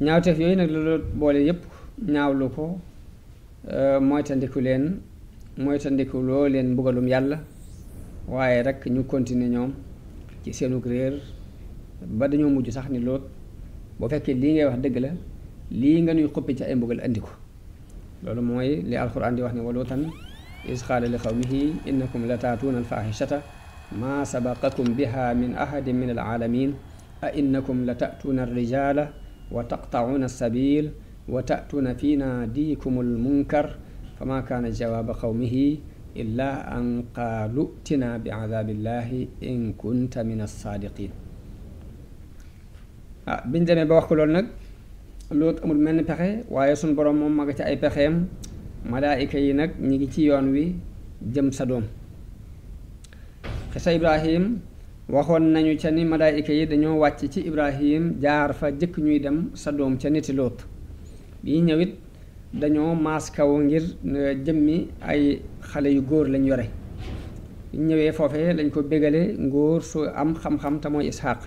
ñaawteef yooyu nag la boole yépp ñaawlu ko moytandiku loo leen mbugalum yàlla waaye rek ñu continuer ñoom ci seenug réer ba dañoo mujj sax ni Lóot boo fekkee lii ngay wax dëgg la lii nga nuy xuppi ci ay mbugal andi ko loolu mooy li alxuraan di wax ne wa Lootan iz qaala li qawmihi innakum la taatuuna alfaaxishata maa sabaqakum biha min ahadin min alaalamin a innakum la taatuuna alrijala wa taqta'uuna alsabil wa ta'tuuna fi naadikum almunkar fama kaana jawaaba qawmihi illa an qaalu tina bi adaabillahi in kunta min alsaadiqin biñ demee ba wax ko loolu nag Lóot amul menn pexe waaye suñ boroom moom ma nga ci ay pexeem malaayika yi nag ñi ngi ci yoon wi jëm Sadoom xisa Ibrahim waxoon nañu ca ni malaayika yi dañoo wàcc ci Ibrahim jaar fa jëkk ñuy dem Sadoom ca niti Lóot bii ñëwit dañoo maas kaw ngir jëmmi ay xale yu góor lañ yore biñ ñëwee foofee lañ ko bégale ngóor su am xam-xam te mooy Isxaaq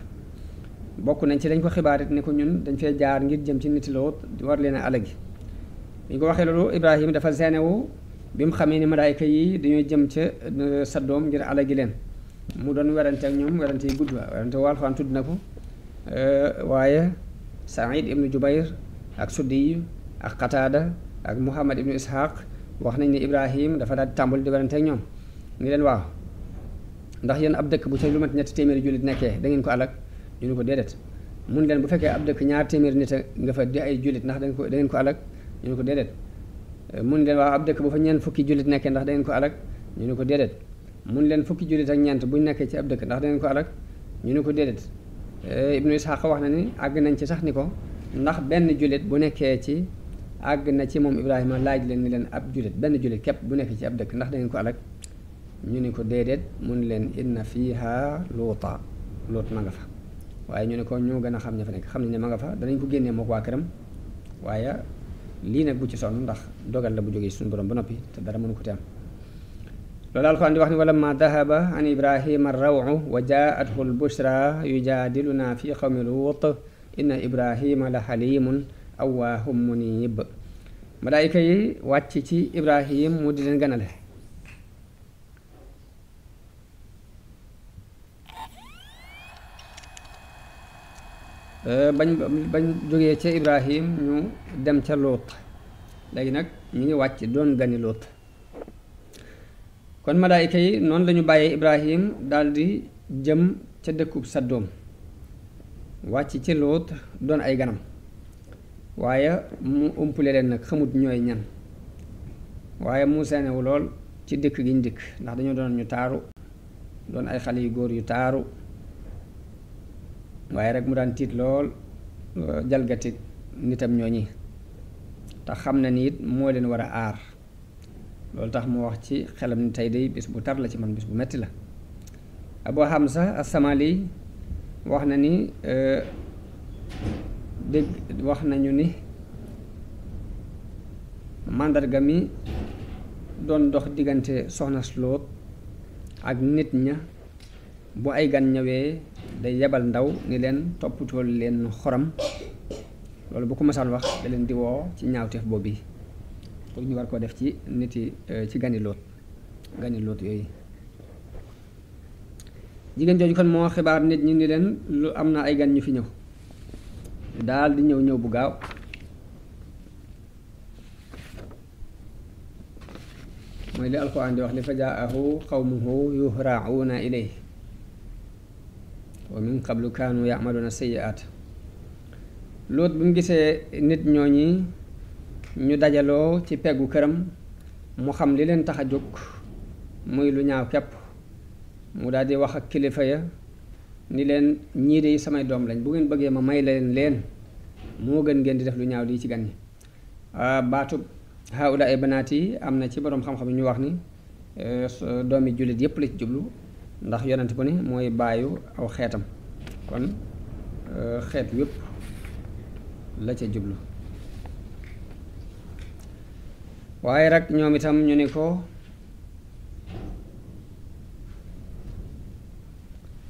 bokk nañ ci dañ ko xibaarit ne ko ñun dañ fee jaar ngir jëm ci niti Lóot war leen a alagi bi ñu ko waxee loolu Ibrahim dafa zenewu bi mu xamee ni malaayika yi dañoo jëm ca Sadoom ngir alagi leen mu doon werante ak ñoom werante yi gudd werante waa Alxuraan tudd na ko waaye Saïd ibnu Jubayr ak Suddi ak Qataada ak Muhammad ibnu Ishaq wax nañ ne Ibrahim dafa daal di tàmbali di werante ak ñoom ni leen waaw ndax yéen ab dëkk bu ca lu mat ñetti téeméeri jullit nekkee da ngeen ko alag ñu ne ko déedéet mun leen bu fekkee ab dëkk ñaar téeméeri nit nga fa di ay jullit ndax da ngeen ko alag ñu ne ko déedéet mun leen waaw ab dëkk bu fa ñeent fukki jullit nekkee ndax da ngeen ko alag ñu ne ko déedéet mun leen fukki jullit ak ñeent buñ nekkee ci ab dëkk ndax da ngeen ko alag ñu ne ko déedéet Ibnu Ishaq wax na ni àgg nañ ci sax ni ko ndax benn jullit bu nekkee ci àgg na ci moom Ibrahima laaj leen ni leen ab jullit benn jullit képp bu nekkee ci ab dëkk ndax da ngeen ko alag ñu ne ko déedéet mun leen inna fiiha Luuta Luut ma nga fa waaye ñu ne ko ñoo gën a xam ña fa nekk xam nañ ne ma nga fa danañ ko génnee mook waa këram waaye lii nag bu ci sonn ndax dogal la bu jógee suñu borom ba noppi te dara mënu ko te am loolu Alxuraan di wax ni wala ma dahaba an Ibrahima rawu wa jaathu lbushra yujaadiluna fi qawmi Luut inna Ibrahima la xalimun awwaahum munib malaayika yi wàcc ci Ibrahim mu di leen ganale bañ jógee ca Ibrahim ñu dem ca Lóot léegi nag ñu ngi wàcc doon gani Lóot kon malaayika yi noonu lañu bàyyee Ibrahim daldi jëm ca dëkkub Sadoom wàcc ci Lóot doon ay ganam waaye mu umpule leen nag xamut ñooy ñan waaye mu seenewu lool ci dëkk gi ñu dikk ndax dañoo doon ñu taaru doon ay xale yu góor yu taaru waaye rek mu daan tiit lool jalgati nitam ñooñi te xam na ni it moo leen war a aar loolu tax mu wax ci xelam ni tey day bis bu tar la ci man bis bu metti la Abu Hamza as-Samali wax na ni dégg wax nañu ni màndarga mi doon dox diggante soxna Lóot ak nit ña bu ay gan ñëwee day yebal ndaw ni leen toppatoo leen xorom loolu bu ko masaan wax da leen di woo ci ñaawteef boobu yi pour ñu war koo def ci nit yi ci gani Lóot yooyu jigéen jooju kon moo xibaar nit ñi ni leen lu am na ay gan ñu fi ñëw daal di ñëw bu gaaw mooy li alxuraan di wax li fa jaahu qawmuhu yuhra'una ilayhi wa min qablu kaanu ya'maluna sayyi'at Lóot bi mu gisee nit ñooñi ñu dajaloo ci peggu këram mu xam li leen tax a jóg muy lu ñaaw kepp mu daal di wax ak kilifa ya ni leen ñii de samay doom lañ bu ngeen bëggee ma may leen moo gën ngeen di def lu ñaaw lii ci gan ñi baatub haula ay banaat yi am na ci boroom xam-xam ñu wax ni doomi jullit yépp la ci jublu ndax yonent bu ne mooy baayu aw xeetam kon xeet yépp la ca jublu waaye rek ñoom itam ñu ni ko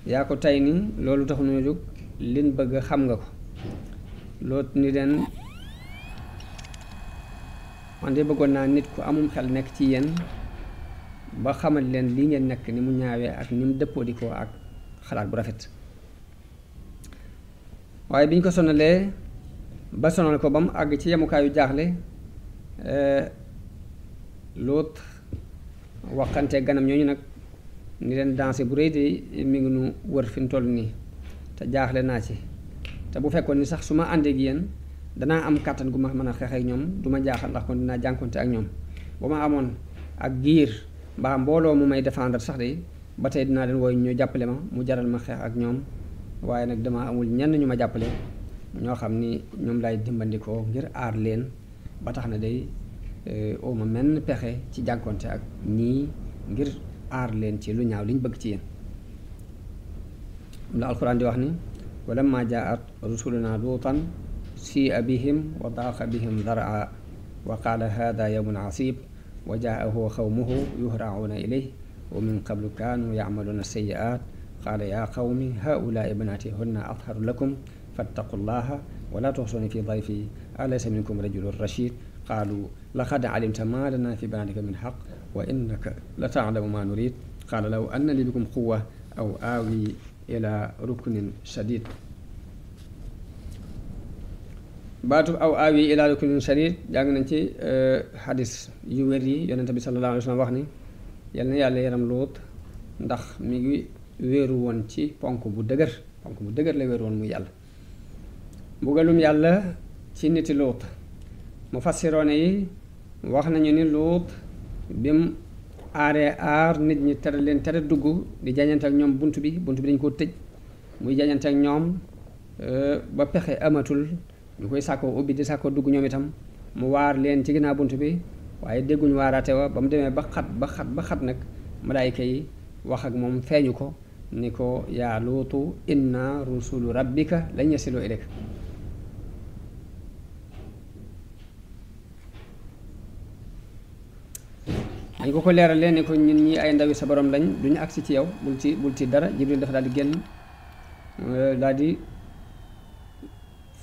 yaa ko tey ni loolu taxu ñu jóg liñ bëgg xam nga ko loolu ni leen man de bëggoon naa nit ku amum xel nekk ci yéen ba xamal leen lii ngeen nekk ni mu ñaawee ak ni mu dëppoo di ko ak xalaat bu rafet waaye bi ñu ko sonalee ba sonal ko ba mu àgg ci yemukaayu jaaxle Luut waxante ganam ñooñu nag ni leen dansé bu rëy de mi ngi nu wër fi mu toll nii te jaaxle naa ci te bu fekkoon ni sax su ma àndee ak yéen danaa am kàttan gu ma mën a xeex ak ñoom du ma jaaxal ndax kon dinaa jànkonte ak ñoom bu ma amoon ak giir mbaa mbooloo mu may défendre sax de ba tey dinaa leen wooy ñu jàppale ma mu jaral ma xeex ak ñoom waaye nag dama amul ñenn ñu ma jàppale ñoo xam ni ñoom lay dimbandikoo ngir aar leen ba tax na day ma menn pexe ci jànkonte ak ñii ngir aar leen ci lu ñaaw liñ bëgg ci yéen la alquran di wax ni walamma jaat rusuluna luutan si'a bihim wa daaqa bihim daraa wa qaala hada yawmun asib wa jaahu xawmuhu yuhra'una ilayhi wa min qablu kaanu ya'maluna sayyi'at qaala ya qawmi haulaai banaati hunna atharu lakum fattaqu llaha wa la tuxsuni fi dayfi alaysa minkum rajulun rashid qaalu laqad alimta ma lana fi banaatika min xaq wa innaka la taalamu ma nurid qaala law anna li bikum quwa aw aawi ila ruknin shadid baatu aw aawi ila ruknin shadid jàng nañ ci xadis yu wér yi yonente bi sallallahu alayhi wa sallam wax ni yal na yàlla yaram Luut ndax mi ngi wéeru woon ci ponk bu dëgër la wéeru woon muy yàlla mbugalum yàlla ci niti Luut mufassiroone yi wax nañu ni Luut bim aaree aar nit ñi tere leen tere dugg di jañante ak ñoom bunt bi dañ koo tëj muy jañante ak ñoom ba pexe amatul ñu koy sàkkoo ubbi di sàkkoo dugg ñoom itam mu waar leen ci ginnaaw bunt bi waaye dégguñu waaraate wa ba mu demee ba xat nag malaayika yi wax ak moom feeñu ko ni ko yaa Luutu inna rusulu rabbika lañ yasilu ilayk dañ ko leeralee ni ko ñun ñi ay ndawi sa borom lañ duñu agsi ci yow bul ci dara Jibril dafa daal di génn daal di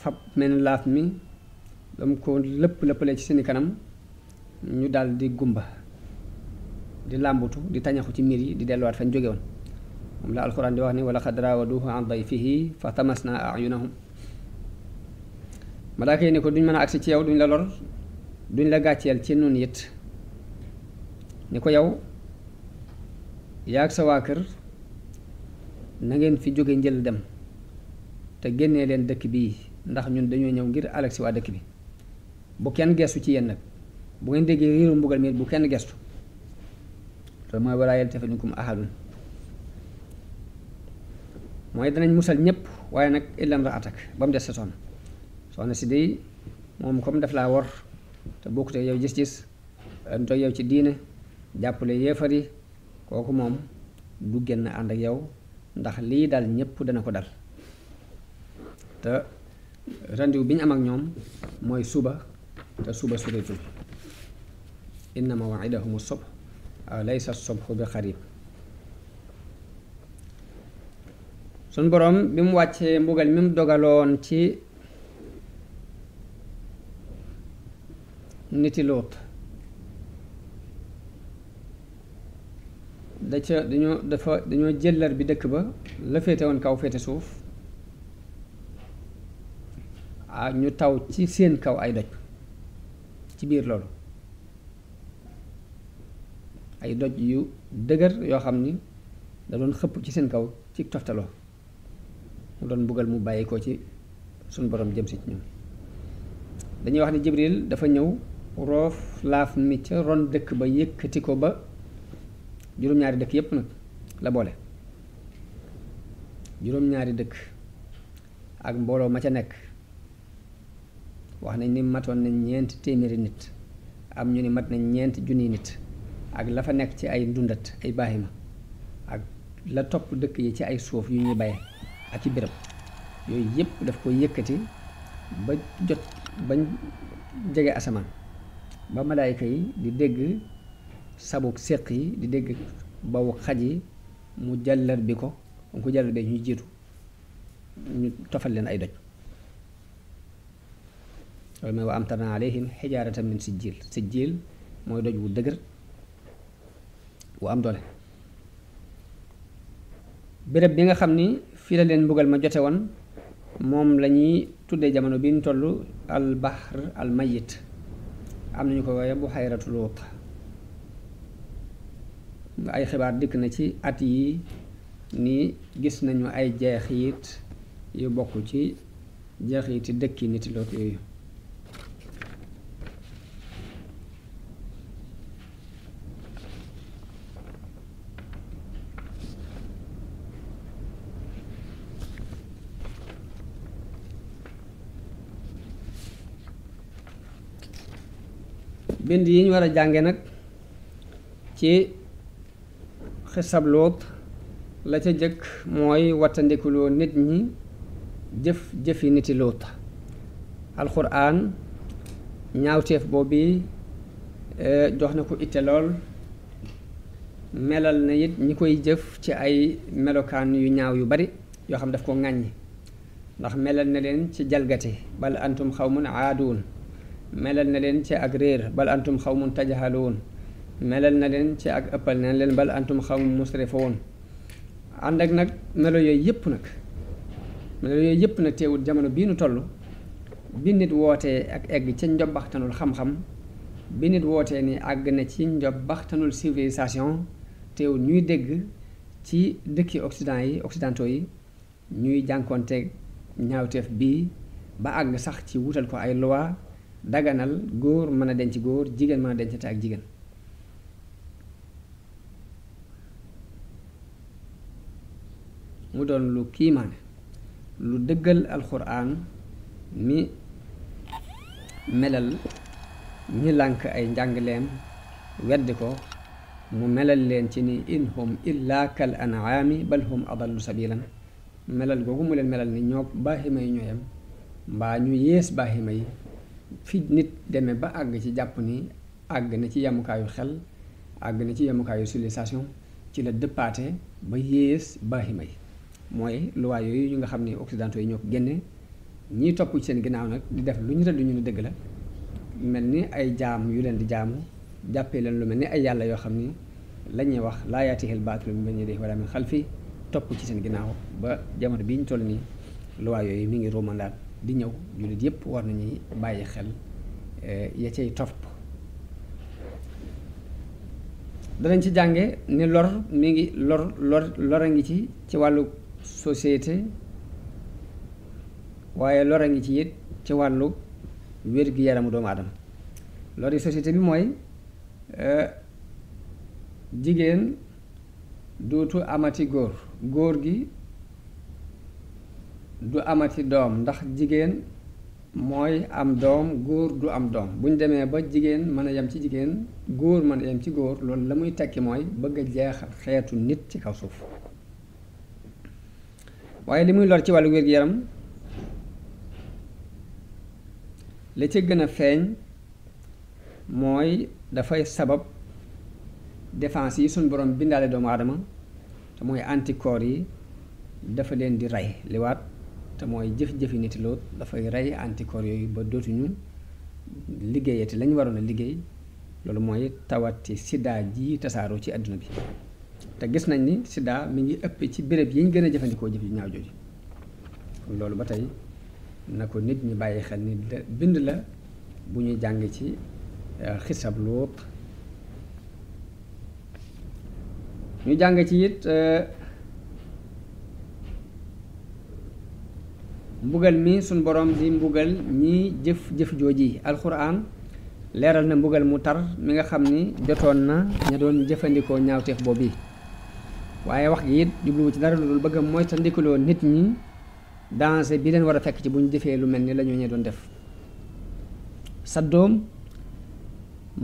fab mel laaf mi dam ko lëppalee ci seeni kanam ñu daal di gumba di làmbutu di tañaxu ci miir yi di delluwaat fañ jóge woon moom la alxuraan di wax ni wala qad raawaduuhu an dayfihi fa tamasna ayunahum malaaka yi ni ko duñ mën a agsi ci yow duñ la lor duñ la gàcceel ci nun it ni ko yow yaa ak sa waa kër na ngeen fi jóge njël dem te génnee leen dëkk bii ndax ñun dañoo ñëw ngir alak si waa dëkk bi bu kenn gestu ci yéen nag bu ngeen déggee riiru mbugal mi bu kenn gestu loolu mooy walaa yaltafit minkum ahadun mooy danañ musal ñépp waaye nag illa imra'atak ba mu des sa soxna si day moom comme daf laa wor te bokkute yow gis-gis ntoog yow ci diine jàppale yéefar yi kooku moom du génn ànd ak yow ndax lii dal ñépp dana ko dal te rendez-vous bi ñu am ak ñoom mooy suba te suba sureetul inna maw'idahum as-subh aw laysa as-subhu bi qarib sun boroom bi mu wàccee mbugal mi mu dogaloon ci niti Luut dañoo jëllar bi dëkk ba la féete woon kaw féete suuf ñu taw ci seen kaw ay doj ci biir loolu ay doj yu dëgër yoo xam ni da doon xëpp ci seen kaw ci toftaloo mu doon mbugal mu bàyyi ko ci suñ borom jëm si ci ñoom dañuy wax ni Jibril dafa ñëw roof laaf mi ca ron dëkk ba yëkkati ko ba juróom-ñaari dëkk yépp nag la boole juróom-ñaari dëkk ak mbooloo ma ca nekk wax nañ ni matoon nañ ñeenti téeméeri nit am ñu ni mat nañ ñeenti junniy nit ak la fa nekk ci ay ndundat ay baahima ak la topp dëkk yi ci ay suuf yu ñuy baye ak ci béréb yooyu yépp daf ko yëkkati ba jot bañ jege asamaan ba malaayka yi di dégg sabuk séq yi di dégg bawu xaj yi mu jàllar bi ko mu ko jàllar bee ñuy jiitu ñu tofal leen ay doj loolu mooy wa amtarna alayhim xijaaratan min sijjiil sijjiil mooy doj wu dëgër wu am doole béréb bi nga xam ni fii la leen mbugal ma jote woon moom la ñuy tuddee jamono bi ñu toll al bahr al mayit am nañu ko waaye buhayratu Luut ay xibaar dikk na ci at yi ni gis nañu ay jeexit yu bokk ci jeexiti dëkki niti Luut yooyu bind yi ñu war a jànge nag ci xisab Luut la ca jëkk mooy wattandikuloo nit ñi jëfi niti Luut alxuraan ñaawteef boobu jox na ko itte lool melal na it ñi koy jëf ci ay melokaan yu ñaaw yu bari yoo xam daf ko ŋàññi ndax melal na leen ci jalgati bal antum xawmun aaduun melal na leen ci ak réer bal antum xawmun tajhaluun melal na leen ci ak ëppal na leen bal antum xawmun musrifuun ànd ak nag melo yooyu yëpp nag teewul jamono bii nu toll bi nit wootee ak egg ca njobbaxtanul xam-xam bi nit wootee ni àgg na ci njobbaxtanul civilisation teewul ñuy dégg ci dëkki occidentaux yi ñuy jànkoonteeg ñaawteef bii ba àgg sax ci wutal ko ay loi daganal góor mën a denc góor jigéen mën a dencante ak jigéen mu doon lu kiimaane lu dëggal alxuraan mi melal ñi lànk ay njàngleem weddi ko mu melal leen ci ni in hum illa kal an'aami bal hum adallu sabilan melal googu mu leen melal ni ñoo baaxima yi ñooyam mbaa ñu yées baaxima yi fi nit demee ba àgg ci jàpp ni àgg na ci yemukaayu xel àgg na ci yemukaayu civilisation ci la dëppaate ba yées baaxima yi mooy luwaay yooyu ñu nga xam ni occidentaux yi ñoo ko génne ñiy topp ci seen ginnaaw nag di def lu ñu rëdd ñu ne dëgg la mel ni ay jaam yu leen di jaamu jàppee leen lu mel ni ay yàlla yoo xam ni la ñuy wax laa yaatihil baatilu min bayni yadayhi wa laa min xalfihi topp ci seen ginnaaw ba jamono bii ñu toll nii luwaay yooyu mi ngi romandaat di ñëw jullit yépp war nañuy bàyyi xel ya cay topp danañ ci jànge ni lor mi ngi lor a ngi ci wàllu société waaye lor a ngi ci it ci wàllu wér-gi-yaramu doomu aadama lori société bi mooy jigéen dootu amati góor gi du amati doom ndax jigéen mooy am doom góor du am doom bu ñu demee ba jigéen mën a yem ci jigéen góor mën a yem ci góor loolu la muy tekki mooy bëgg a jeexal xeetu nit ci kaw suuf waaye li muy lor ci wàllu wér-gu-yaram la ca gën a feeñ mooy dafay sabab défense yi suñ borom bindaale doomu aadama te mooy anticorps yi dafa leen di rey liwaat te mooy jëf-jëfi niti Luut dafay rey anticorps yooyu ba dootuñu liggéeyati lañ waroon a liggéey loolu mooy tawati sida ji tasaaroo ci àdduna bi te gis nañ ni sida mi ngi ëpp ci béréb yi ñu gën a jëfandikoo jëf yu ñaaw jooju kon loolu ba tey na ko nit ñi bàyyi xel ni bind la bu ñuy jàng ci xisab Luut ñu jàng ci it mbugal mi suñ borom di mbugal ñi jëf jooji alxuraan leeral na mbugal mu tar mi nga xam ni jotoon na ña doon jëfandikoo ñaawteef boobu waaye wax gi it jubluwu ci dara lu dul bëgg a moytandikuloo nit ñi danger bi leen war a fekk ci bu ñu jëfee lu mel ni la ñoo ñee doon def Saddoom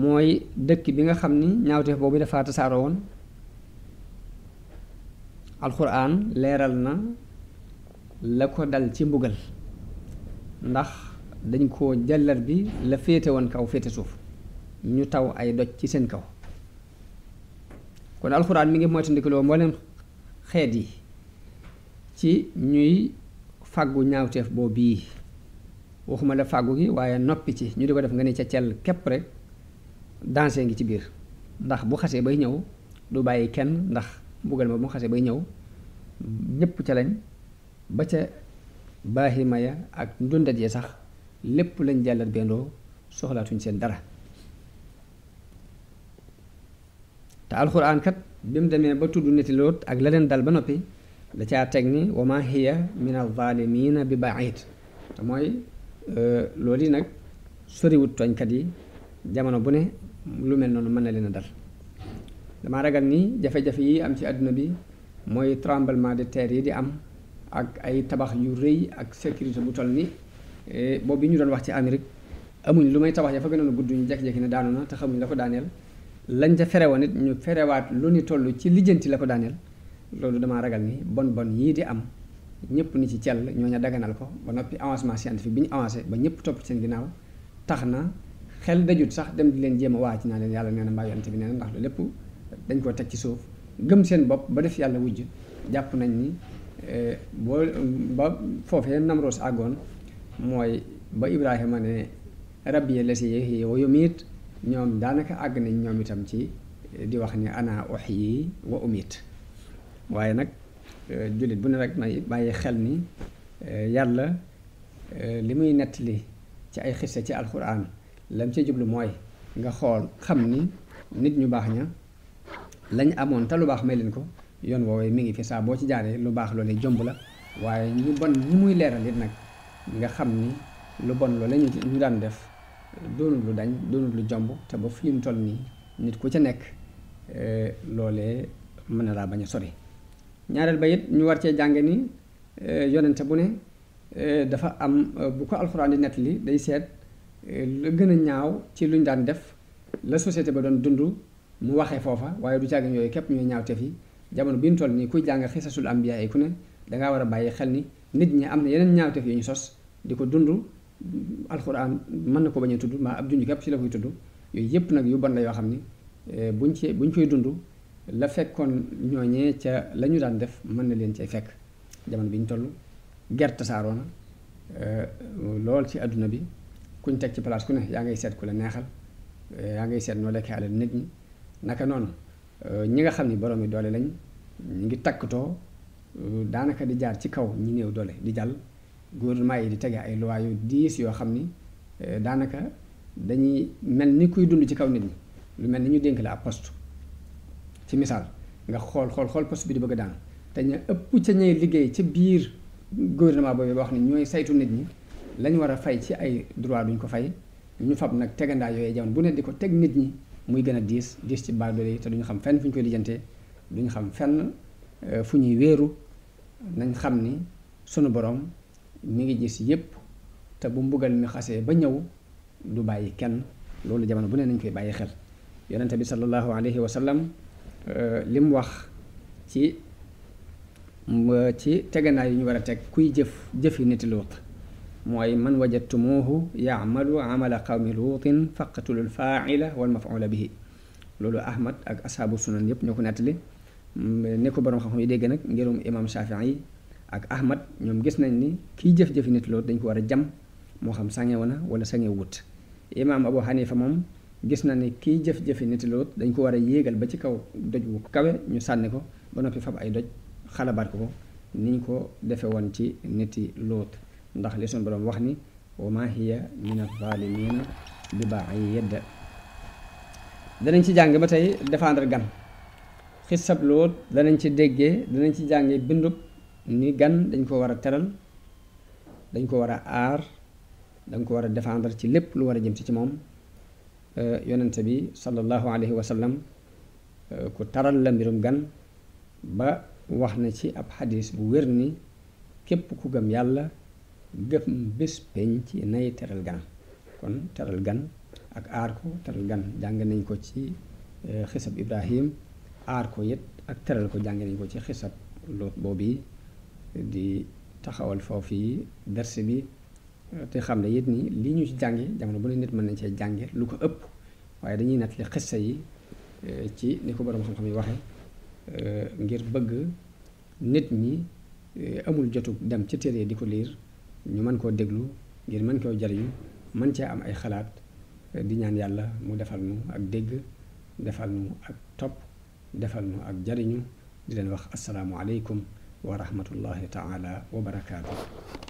mooy dëkk bi nga xam ni ñaawteef boobu dafa tasaaroo woon. alxuraan leeral na la ko dal ci mbugal ndax dañ ko jàllar bi la féete woon kaw féete suuf ñu taw ay doj ci seen kaw. kon alxuraan mi ngi moytandikuloo mboolem xeet yi ci ñuy fàggu ñaawteef boobu bii waxuma la fàggu gi waaye noppi ci ñu di ko def nga ne ca cell képp rek dansé ngi ci biir ndax bu xasee bay ñëw du bàyyi kenn ndax mbugal ma bu xasee bay ñëw ñépp ca lañ ba ca baahima ya ak ndundat ya sax lépp lañ jàllar bendoo soxlaatuñ seen dara. te alxuraan kat bi mu demee ba tudd niti Loot ak la leen dal ba noppi da caa teg ni wa ma hiya min az-zaalimiina bi ba'iid te mooy loolu yi nag soriwut tooñkat yi jamono bu ne lu mel noonu mën na leen a dal. dama ragal ni jafe-jafe yi am ci àdduna bi mooy tremblement de terre yi di am ak ay tabax yu rëy ak sécurité bu toll ni boobu bi ñu doon wax ci Amérique amuñ lu may tabax ya fa gënoon a gudd ñu jekki-jekki ne daanu na te xamuñ la ko daaneel lañ ca ferewoon it ñu ferewaat lu ni toll ci lijjanti la ko daaneel. loolu damaa ragal ni bon yii di am ñëpp ni ci cell ñooña daganal ko ba noppi avancement scientifique bi ñu avancé ba ñëpp topp seen ginnaaw tax na xel dajut sax dem di leen jéem a waa ci naa leen yàlla nee na mbaa yonent bi nee na ndax lu lépp dañ koo teg ci suuf gëm seen bopp ba def yàlla wujj jàpp nañ ni boo ba foofee Namroos àggoon mooy ba Ibrahima ne rabbi la si yuhyi wa yumiit ñoom daanaka àgg nañ ñoom itam ci di wax ni ana uhyi wa umiit waaye nag jullit bu ne rek may bàyyi xel ni yàlla li muy nettali ci ay xissa ci alxuraan lam ci jublu mooy nga xool xam ni nit ñu baax ña lañ amoon te lu baax may leen ko yoon woowee mi ngi fi saa boo ci jaaree lu baax loolee jomb la waaye ñu bon ñi muy leeral it nag nga xam ni lu bon loola ñu daan def doonul lu dañ doonul lu jomb te ba fi mu toll nii nit ku ca nekk loolee mën na laa bañ a sori. ñaareel ba it ñu war cee jànge ni yonente bu ne dafa am bu ko alxuraan di nettali day seet lu gën a ñaaw ci luñ daan def la société ba doon dund mu waxee foofa waaye du càggin yooyu képp ñooy ñaawteef yi jamono bi ñu toll nii kuy jàng xisasul ambiya yi ku ne dangaa war a bàyyi xel ni nit ñi am na yeneen ñaawteef yu ñu sos di ko dund alxuraan mën na ko bañ a tudd maa ab junj képp ci la koy tudd yooyu yëpp nag yu bon la yoo xam ni buñ koy dund la fekkoon ñooñee ca la ñu daan def mën na leen cay fekk jamono bi ñu toll gerte tasaaroo na lool ci àdduna bi kuñ teg ci place ku ne yaa ngay seet ku la neexal yaa ngay seet noo lekkee alal nit ñi naka noonu ñi nga xam ni borom yi doole lañ ñu ngi takkatoo daanaka di jaar ci kaw ñi néew doole di jàll gouvernement yi di tege ay loi yu diis yoo xam ni daanaka dañuy mel ni kuy dund ci kaw nit ñi lu mel ni ñu dénk la ab poste ci misaal nga xool poste bi di bëgg a daan te ñu ëpp ca ñay liggéey ca biir gouvernement boobu wax ni ñooy saytu nit ñi lañ war a fay ci ay droit duñ ko fay ñu fab nag tegandaa yooyu jamono bu ne di ko teg nit ñi muy gën a diis ci baadoole yi te duñu xam fenn fu ñu koy lijjantee duñu xam fenn fu ñuy wéeru nañ xam ni sunu borom mi ngi gis yépp te bu mbugal mi xasee ba ñëw du bàyyi kenn loolu jamono bu ne nañ koy bàyyi xel yonente bi sallallahu alayhi wa sallam li mu wax ci tegandaay yu ñu war a teg kuy jëfi niti luut mooy man wajadtumuuhu yaamalu amala qawmi luutin faqtulu lfaaila wal mafuula bihi loolu ahmad ak ashaabu sunan yépp ñoo ko nettali ne ko borom xam-xam yi dégg nag ngirum imam Shafii yi ak ahmad ñoom gis nañ ni kiy jëf-jëfi niti luut dañ ko war a jam moo xam sangewu na wala sangewu wut imam Abu Hanifa moom gis na ni kiy jëf-jëfi niti luut dañ ko war a yéegal ba ci kaw doj wu kawe ñu sànni ko ba noppi fab ay doj xalabaat ko niñ ko defe woon ci niti luut ndax li suñu borom wax ni wa ma hiya min az-zaalimiina bi ba'iid danañ ci jàng ba tey défendre gan xisab luut danañ ci déggee danañ ci jànge bindub ni gan dañ ko war a teral dañ ko war a aar dañ ko war a défendre ci lépp lu war a jëm ci moom yonente bi sallallahu alayhi wa sallam ku taral la mbirum gan ba wax na ci ab xadis bu wér ni képp ku gëm yàlla gëm bés penc nay teral gan kon teral gan ak aar ko. Teral gan jàng nañ ko ci xisab Ibrahim, aar ko it ak teral ko jàng nañ ko ci xisab Luut boobu di taxawal foofu yi dars bi. te xam ne it ni lii ñu ci jànge jamono bu ne nit mën nañ cee jànge lu ko ëpp, waaye dañuy nettali xissa yi ci ni ko borom xam-xam yi waxe ngir bëgg nit ñi amul jotu dem ci téere di ko liir, ñu mën koo déglu ngir mën koo jariñu, mën cee am ay xalaat. di ñaan yàlla mu defal nu ak dégg, defal nu ak topp, defal nu ak jariñu. di leen wax asalaamu aleykum wa rahmatullahi taala wa barakaatu.